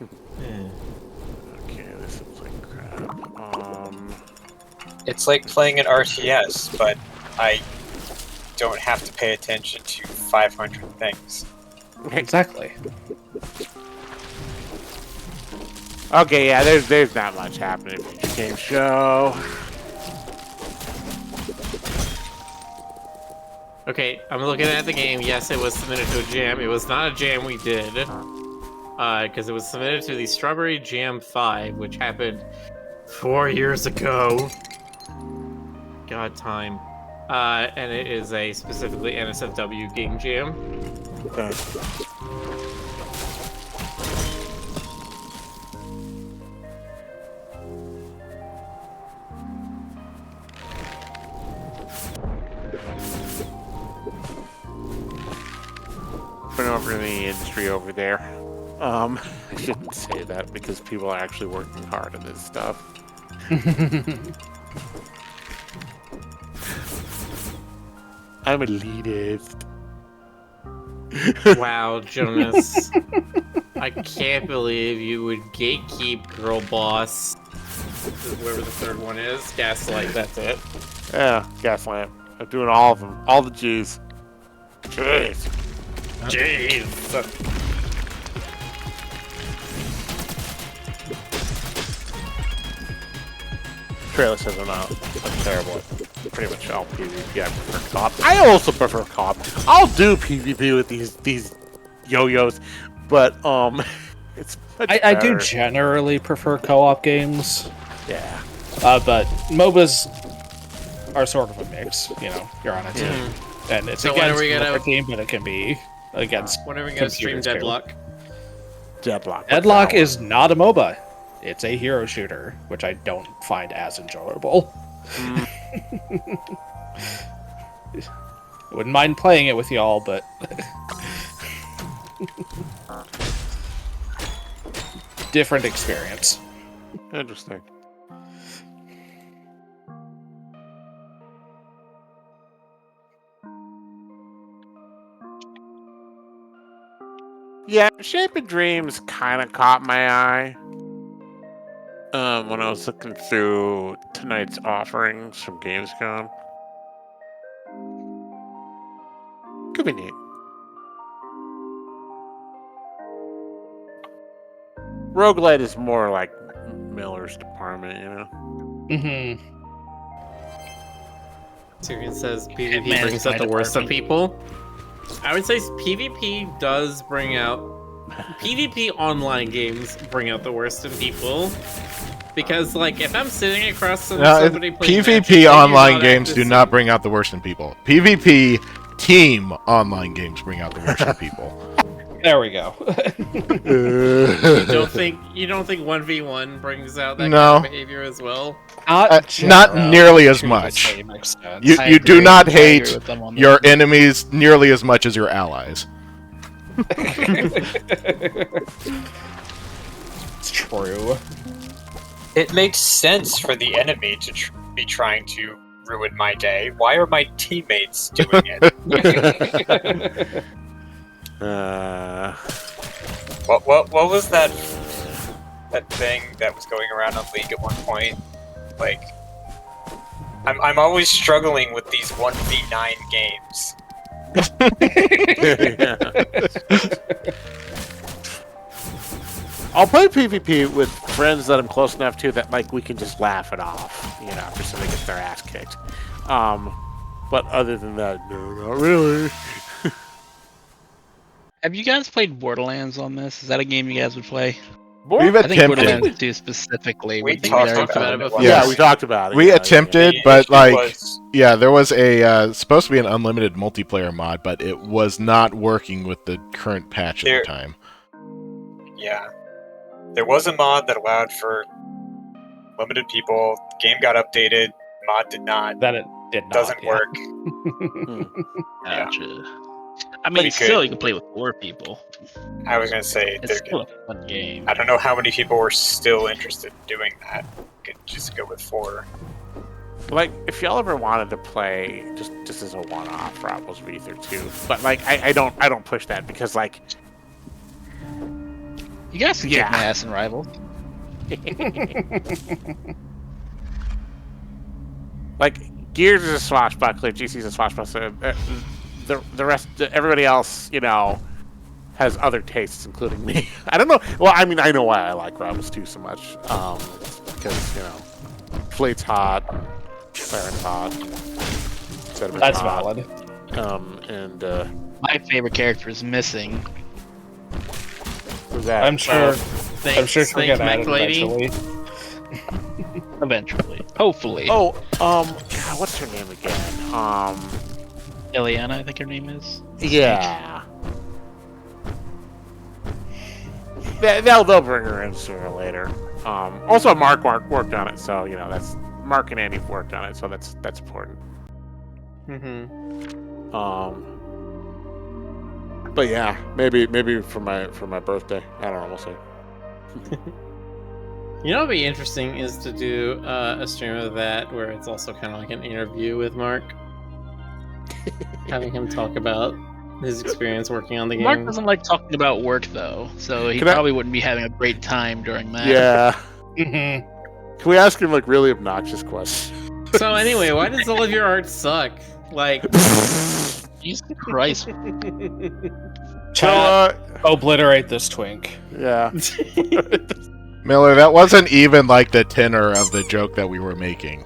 Okay, this looks like crap. It's like playing an RTS, but I don't have to pay attention to 500 things. Exactly. Okay, yeah, there's not much happening. Future game show. Okay, I'm looking at the game. Yes, it was submitted to a jam. It was not a jam we did. Because it was submitted to the Strawberry Jam 5, which happened 4 years ago. God, time. And it is a specifically NSFW game jam. Okay. Been over in the industry over there. I shouldn't say that because people are actually working hard on this stuff. I'm elitist. Wow, Jonas. I can't believe you would gatekeep Girl Boss. Whoever the third one is. Gaslight, that's it. Yeah, Gaslamp. I'm doing all of them. All the G's. Jeez. Jeez. Trailer says I'm terrible at pretty much all PvP. I prefer co-op. I also prefer co-op. I'll do PvP with these yo-yos, but it's much I do better. generally prefer co-op games, Yeah. but MOBAs are sort of a mix. You know, you're on a team, and it's So when are against we gonna- another team, but it can be against. When are we gonna stream computers, too. Deadlock? Deadlock. Deadlock is not a MOBA. It's a hero shooter, which I don't find as enjoyable. Wouldn't mind playing it with y'all, but different experience. Interesting. Yeah, Shape of Dreams kind of caught my eye when I was looking through tonight's offerings from Gamescom. Could be neat. Roguelite is more like Miller's department, you know? Mm-hmm. Tyrion says PvP Man, brings out my the worst of department. people. I would say PvP does bring out... PvP online games bring out the worst in people. Because, like, if I'm sitting across from somebody playing PvP Magic, they online do not games act do the not same. bring out the worst in people. PvP team online games bring out the worst in people. There we go. You don't think 1v1 brings out that No. kind of behavior as well? Not generally nearly as to the much. same extent. You I you do agree. not I agree hate with them on your that. enemies nearly as much as your allies. It's true. It makes sense for the enemy to be trying to ruin my day. Why are my teammates doing it? What was that thing that was going around on League at one point? Like, I'm always struggling with these 1v9 games. I'll play PvP with friends that I'm close enough to that like we can just laugh it off, you know, after somebody gets their ass kicked. But other than that, no, not really. Have you guys played Borderlands on this? Is that a game you guys would play? We've I think attempted. Borderlands 2 specifically We would be talked very about fun. it before. Yes. Yeah, we talked about it. We yeah, attempted, The but issue like, was- yeah, there was a supposed to be an unlimited multiplayer mod, but it was not working with the current patch at There- the time. yeah, there was a mod that allowed for limited people. Game got updated. Mod did not. Did not, doesn't yeah. work. Yeah. Gotcha. I mean, you still, could- you can play with 4 people. I was gonna say It's there still could, a fun game. I don't know how many people were still interested in doing that. Could just go with 4. Like, if y'all ever wanted to play just as a one-off, Robles v Ether 2, but like, I don't push that because like, You guys can Yeah. kick my ass in Rivals. like Gears is a swashbuckler, GC is a swashbuckler. The rest, everybody else, you know, has other tastes, including me. I don't know. Well, I mean, I know why I like Robles 2 so much. It's because, you know, Flate's hot, Claren's hot, Sediment's That's hot. valid. And My favorite character is missing. who's that? I'm sure. Thanks, I'm sure she'll thanks, get added McLady. eventually. Eventually. Hopefully. Oh, God, what's her name again? Ileana, I think her name is. Yeah. They'll bring her in sooner or later. Also, Mark worked on it, so you know that's Mark and Andy worked on it, so that's important. Mm-hmm. But yeah, maybe for my birthday. I don't know. We'll see. You know, what'd be interesting is to do a stream of that where it's also kind of like an interview with Mark, having him talk about his experience working on the game. Mark doesn't like talking about work, though, so he Can I- probably wouldn't be having a great time during that. Yeah. Mhm. Can we ask him like really obnoxious questions? So anyway, why does all of your art suck? Like, Jesus Christ. So, Chat, obliterate this twink. yeah. Miller, that wasn't even like the tenor of the joke that we were making.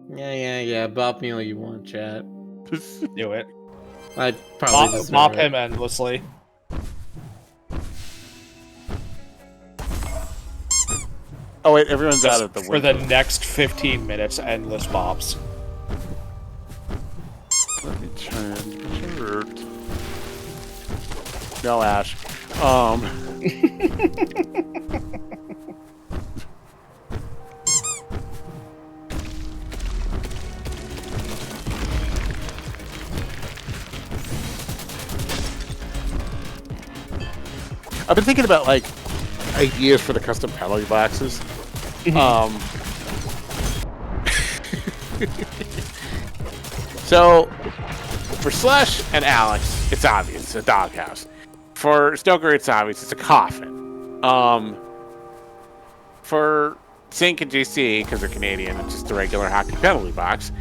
Yeah. Bop me all you want, chat. Do it. I probably deserve Mop it. him endlessly. Oh wait, everyone's out Just at the for window. the next 15 minutes, endless mops. Let me change my shirt. No, Ash. I've been thinking about like ideas for the custom penalty boxes. So for Slush and Alex, it's obvious, it's a doghouse. For Stoker, it's obvious, it's a coffin. For Sink and JC, because they're Canadian, it's just a regular hockey penalty box.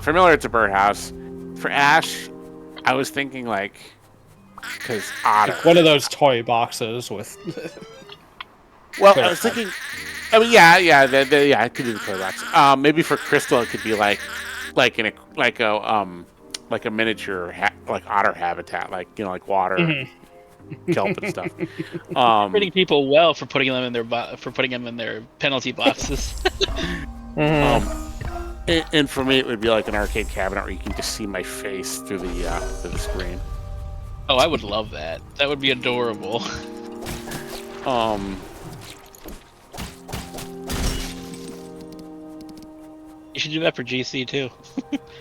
For Miller, it's a birdhouse. For Ash, I was thinking like, because Otter. One of those toy boxes with. Well, I was thinking. I mean, yeah, it could be the toy box. Maybe for Crystal, it could be like a miniature like otter habitat, like you know, like water, kelp and stuff. Treating people well for putting them in their penalty boxes. And for me, it would be like an arcade cabinet where you can just see my face through the screen. Oh, I would love that. That would be adorable. You should do that for GC too.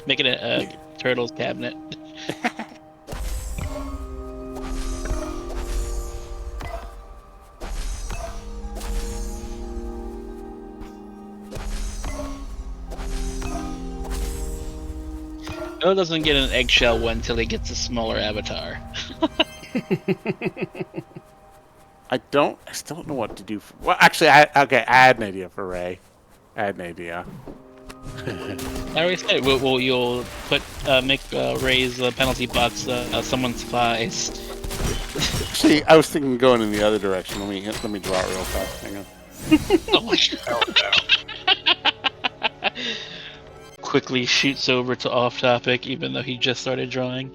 Make it a Turtles cabinet. Noah doesn't get an eggshell one until he gets a smaller avatar. I still don't know what to do. Well, actually, I had an idea for Ray. I had an idea. I already said, you'll put make Ray's penalty box someone's thighs. See, I was thinking going in the other direction. Let me draw it real fast. Hang on. Oh my Oh no. Quickly shoots over to off topic, even though he just started drawing.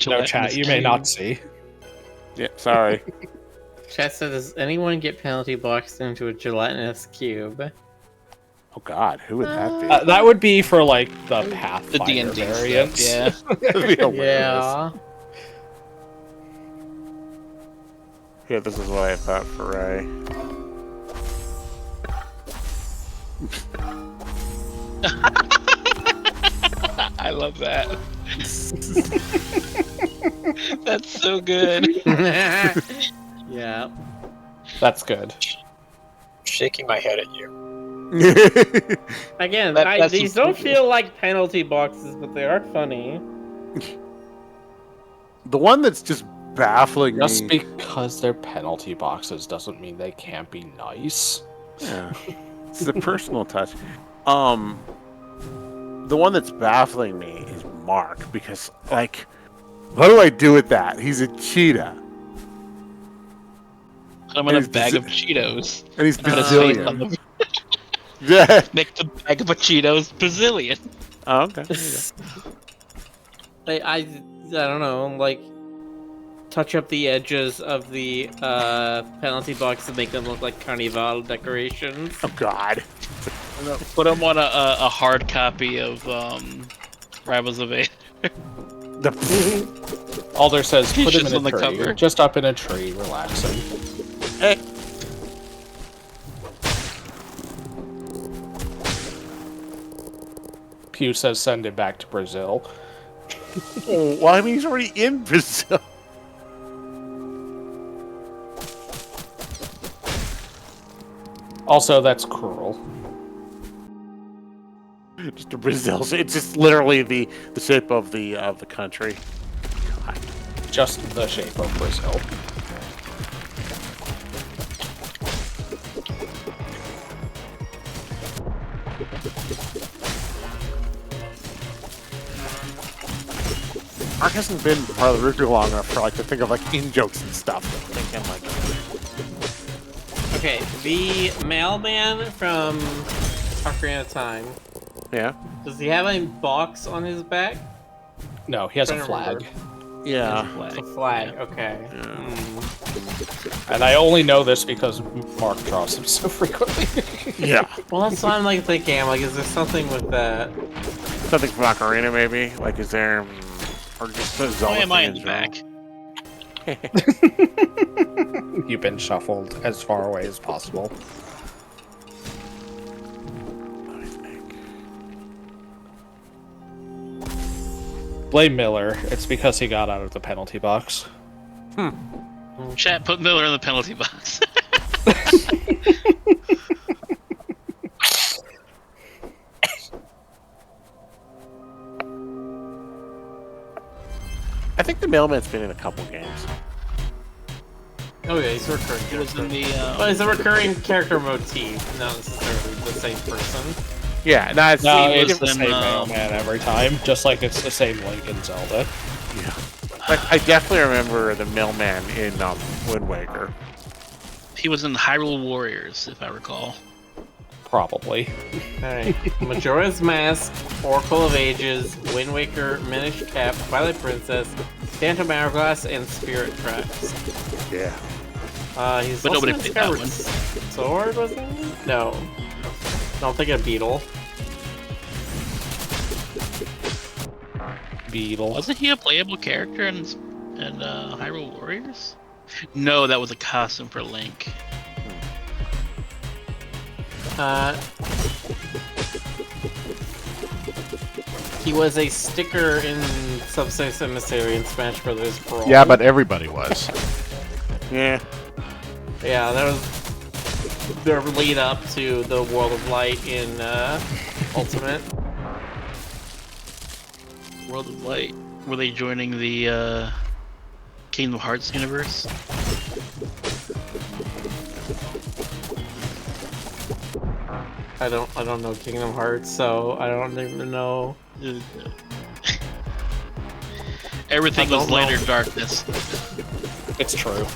No chat, you may not see. Yeah, sorry. Chat said, does anyone get penalty boxed into a gelatinous cube? Oh God, who would that be? That would be for like the Pathfinder D&D variants. stuff, yeah. That'd be hilarious. Yeah. Here, this is what I thought for Ray. I love that. That's so good. Yeah. That's good. Shaking my head at you. Again, That's these don't feel like penalty boxes, but they are funny. The one that's just baffling Just me. because they're penalty boxes doesn't mean they can't be nice. Yeah. It's the personal touch. The one that's baffling me is Mark, because, like, what do I do with that? He's a cheetah. Put him in a He's bag Brazil- of Cheetos. And he's Put his face on Brazilian. the- Yeah. Make the bag of Cheetos Brazilian. Oh, okay. I don't know, like touch up the edges of the penalty box to make them look like carnival decorations. Oh God. Put him on a hard copy of Rivals of Eight. Alder says, He's put him just in on a the tree. cover. Just up in a tree, relaxing. Hey. Pew says, send it back to Brazil. Oh, well, I mean, he's already in Brazil. Also, that's cruel. Just a Brazil. It's just literally the shape of the country. Just the shape of Brazil. Mark hasn't been part of the Roo Croo long enough for like to think of like in jokes and stuff. I'm thinking like, Okay, the mailman from Ocarina of Time. yeah, Does he have a box on his back? No, he has a Trying to flag. yeah. It's a flag. Okay. And I only know this because Mark draws him so frequently. Yeah. Well, that's what I'm like thinking. I'm like, is there something with that? Something from Ocarina, maybe? Like, is there... Or just a Zelda Why am I in thing the in back? You've been shuffled as far away as possible. general? I think. Blame Miller. It's because he got out of the penalty box. Chat, put Miller in the penalty box. I think the mailman's been in a couple games. Oh yeah, he's a recurring He was character. in the. Well, he's a recurring character motif, not necessarily the same person. Yeah, no, it's No, He it's was the in, same mailman every time, just like it's the same Link in Zelda. yeah. Like, I definitely remember the mailman in Wind Waker. He was in Hyrule Warriors, if I recall. Probably. Alright. Majora's Mask, Oracle of Ages, Wind Waker, Minish Cap, Twilight Princess, Phantom Hourglass, and Spirit Tracks. Yeah. He's But also nobody in played that Skyward one. Sword, wasn't he? No. Don't think of Beetle. Beetle. Wasn't he a playable character in Hyrule Warriors? No, that was a costume for Link. He was a sticker in Subspace Emissary in Smash Brothers Brawl. Yeah, but everybody was. Yeah. Yeah, that was their lead up to the World of Light in Ultimate. World of Light. Were they joining the Kingdom Hearts universe? I don't know Kingdom Hearts, so I don't even know. Everything I was don't light know. or darkness. It's true.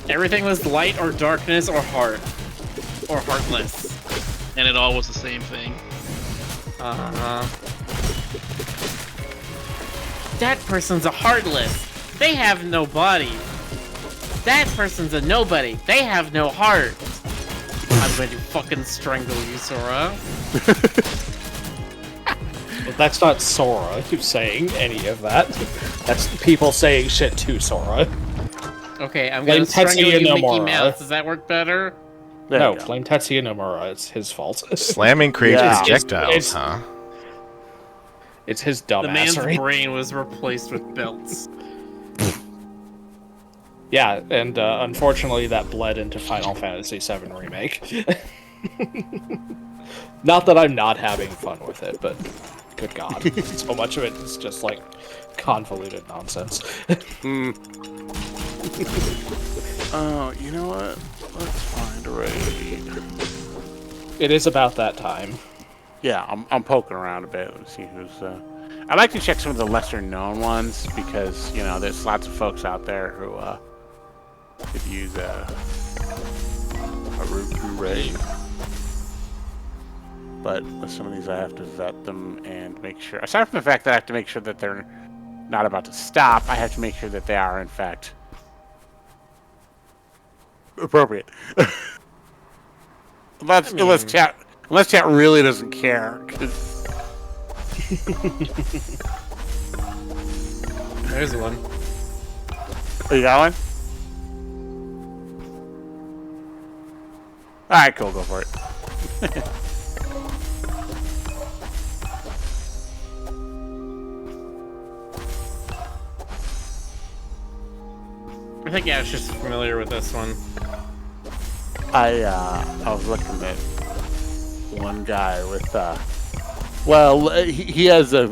Everything was light or darkness or heart. Or heartless. And it all was the same thing. That person's a heartless. They have no body. That person's a nobody. They have no heart. I'm going to fucking strangle you, Sora. But that's not Sora who's saying any of that. That's people saying shit to Sora. Okay, I'm Blame gonna strangle Tetsuya you, Mickey Nomura. Mouse. Does that work better? There No, you go. blame Tetsuya Nomura. It's his fault. Slamming creates Yeah. projectiles, It's- huh? It's his The man's dumbassery. brain was replaced with belts. Yeah, and unfortunately that bled into Final Fantasy VII Remake. Not that I'm not having fun with it, but good god. So much of it is just like convoluted nonsense. Oh, you know what? Let's find a raid. It is about that time. Yeah, I'm poking around a bit. Let's see who's. I like to check some of the lesser known ones because you know there's lots of folks out there who could use a Roo Croo raid. But with some of these, I have to vet them and make sure. Aside from the fact that I have to make sure that they're not about to stop, I have to make sure that they are in fact appropriate. Unless chat really doesn't care. 'Cause There's one. Oh, you got one? Alright, cool, go for it. I think Ash is familiar with this one. I was looking at one guy with well, he has a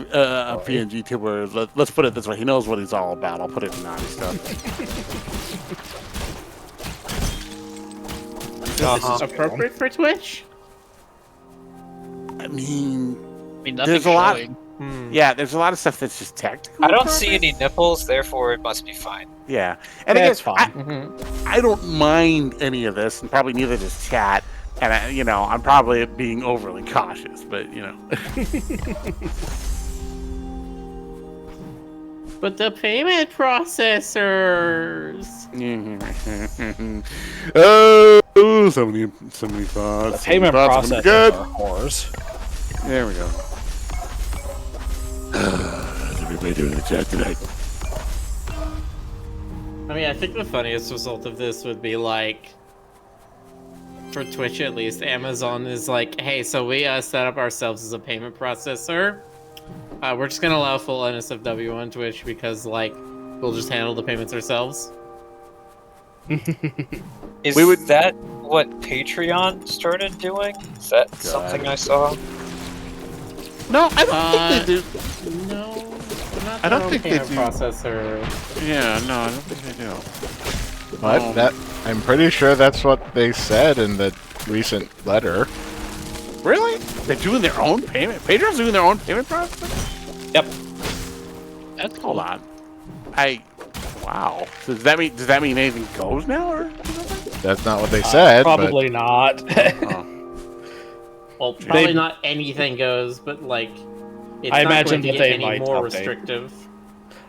PNG too where let's put it this way, he knows what he's all about. I'll put it in naughty stuff. This is appropriate for Twitch? I mean, nothing's there's a lot. showing. Yeah, there's a lot of stuff that's just technical. I don't see any nipples, therefore it must be fine. Yeah, and That's again, fine. I don't mind any of this, and probably neither does chat. And I'm probably being overly cautious, but But the payment processors. Oh, so many thoughts. The payment thoughts, process good. are whores. There we go. How's everybody doing in the chat tonight? I mean, I think the funniest result of this would be like, for Twitch at least, Amazon is like, hey, so we set up ourselves as a payment processor. We're just gonna allow full NSFW on Twitch because, like, we'll just handle the payments ourselves. Is We would- that what Patreon started doing? Is that something I saw? No, I don't think they do. No, they're not I don't their own think they payment do. processor. Yeah, no, I don't think they do. What? I'm pretty sure that's what they said in the recent letter. Really? They're doing their own payment? Patreon's doing their own payment process? Yep. That's Hold on. Wow. So does that mean anything goes now, or? That's not what they said. Probably not. Oh. Well, probably They- not anything goes, but like, it's I not imagine going to that get they any might more update. restrictive.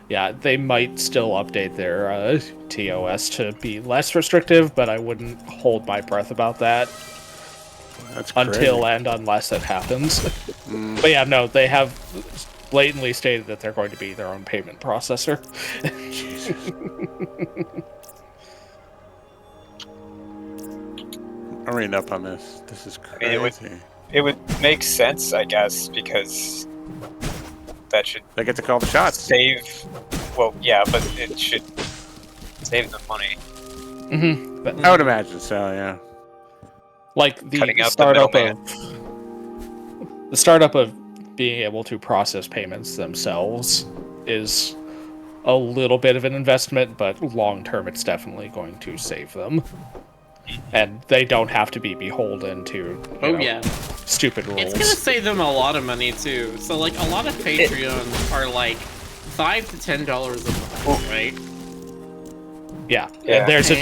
Yeah, they might still update their TOS to be less restrictive, but I wouldn't hold my breath about that That's crazy. until and unless it happens. Mm. But yeah, no, they have blatantly stated that they're going to be their own payment processor. I'm reading up on this. This is mean, crazy. It would make sense, I guess, because that should They get to call the shots. save. Well, yeah, but it should save them money. Mm-hmm. But, I would imagine so, yeah. like Cutting the out the startup middleman. the startup of being able to process payments themselves is a little bit of an investment, but long term it's definitely going to save them. And they don't have to be beholden to you know, Yeah. stupid rules. It's gonna save them a lot of money too. So like a lot of Patreons are like $5 to $10 a month, right? Yeah, Yeah. and there's And-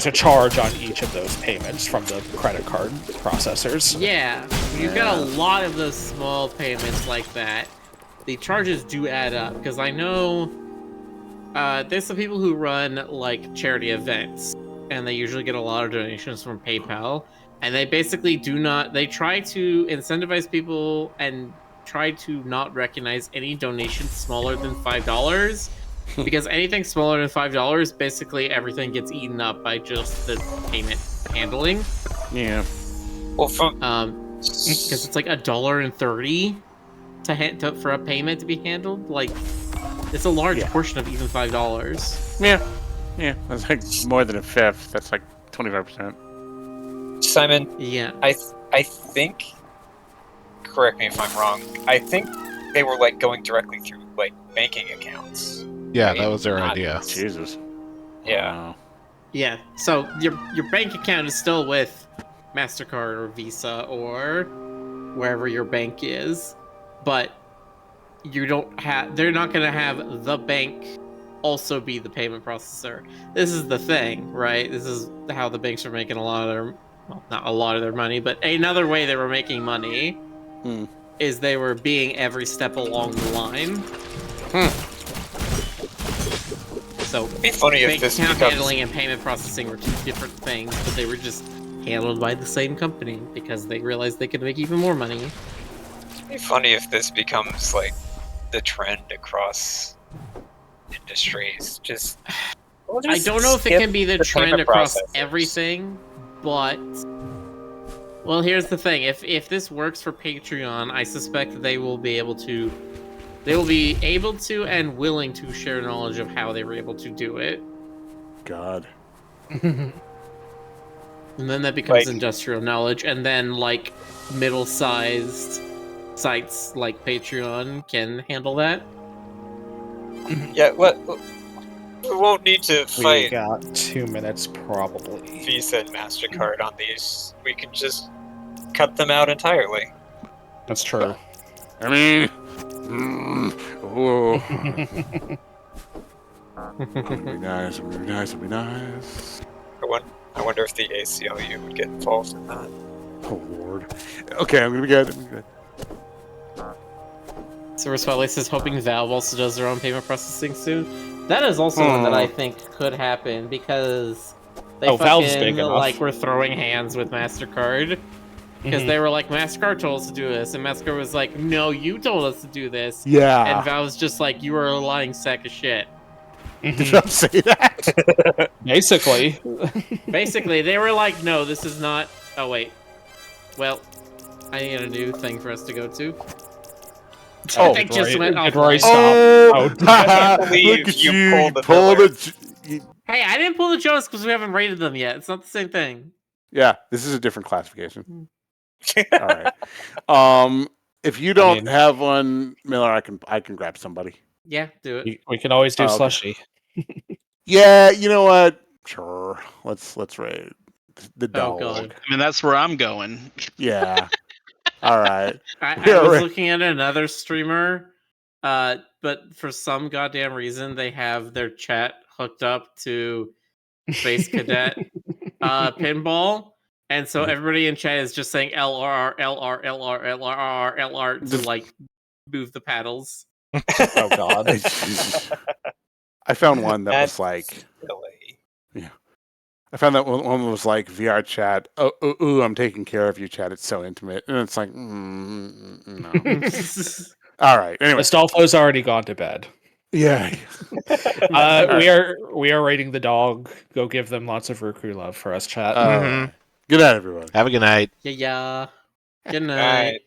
a charge on each of those payments from the credit card processors. Yeah. You've got a lot of those small payments like that. The charges do add up because I know there's some people who run like charity events, and they usually get a lot of donations from PayPal. And they basically they try to incentivize people and try to not recognize any donations smaller than $5. Because anything smaller than $5, basically everything gets eaten up by just the payment handling. Yeah. Well, from Because it's like $1.30 for a payment to be handled. Like, it's a large portion of even $5. Yeah, that's like more than a fifth. That's like 25%. Simon, Yeah. I think. Correct me if I'm wrong. I think they were like going directly through like banking accounts. Yeah, Right? that was their Not- idea. Jesus. Yeah. Wow. Yeah. So your bank account is still with MasterCard or Visa or wherever your bank is, but you don't have. They're not going to have the bank also be the payment processor. This is the thing, right? This is how the banks are making a lot of their, well, not a lot of their money, but another way they were making money is they were being every step along the line. So It'd be funny if bank this account becomes handling and payment processing were two different things, but they were just handled by the same company because they realized they could make even more money. It'd be funny if this becomes like the trend across industries. Just I don't know if it can be the trend payment across processors. everything, but well, here's the thing: if this works for Patreon, I suspect that they will be able to and willing to share knowledge of how they were able to do it, God. and then that becomes Like- industrial knowledge, and then like middle-sized sites like Patreon can handle that. Yeah, we won't need to We fight got 2 minutes probably. Visa and MasterCard on these. We can just cut them out entirely. That's true. I mean, oh, it'd be nice. It'd be nice. It'd be nice. I wonder if the ACLU would get involved in that. Oh Lord. Okay, I'm gonna be good. I'm gonna be good. So Spotlight says hoping Valve also does their own payment processing soon. That is also one that I think could happen because they Valve's big enough. like were throwing hands with MasterCard because they were like, MasterCard told us to do this, and MasterCard was like, no, you told us to do this. Yeah. And Valve's just like, you are a lying sack of shit. Did I say that? Basically. Basically, they were like, no, this is not. Oh wait, well, I need a new thing for us to go to. I think just went Did Rory offline. stop? I can't believe look at you pulled the pulled Miller. Hey, I didn't pull the Jones because we haven't rated them yet. It's not the same thing. Yeah, this is a different classification. All right. If you don't have one, Miller, I can grab somebody. Yeah, do it. We can always do Oh, okay. slushy. Yeah, you know what? Sure. Let's rate the dog. God. I mean, that's where I'm going. Yeah. All right. I Yeah, was right. looking at another streamer, but for some goddamn reason they have their chat hooked up to Space Cadet pinball, and so everybody in chat is just saying LR, LR, LR, LR, LR to like move the paddles. Oh god. I found one that was That's like, silly. I found that one was like VR chat. Oh, I'm taking care of you, chat. It's so intimate, and it's like, no. All right. Anyway, Astolfo's already gone to bed. yeah. We are rating the dog. Go give them lots of Roo Croo love for us, chat. Good night, everyone. Have a good night. Yeah. Good All night. right.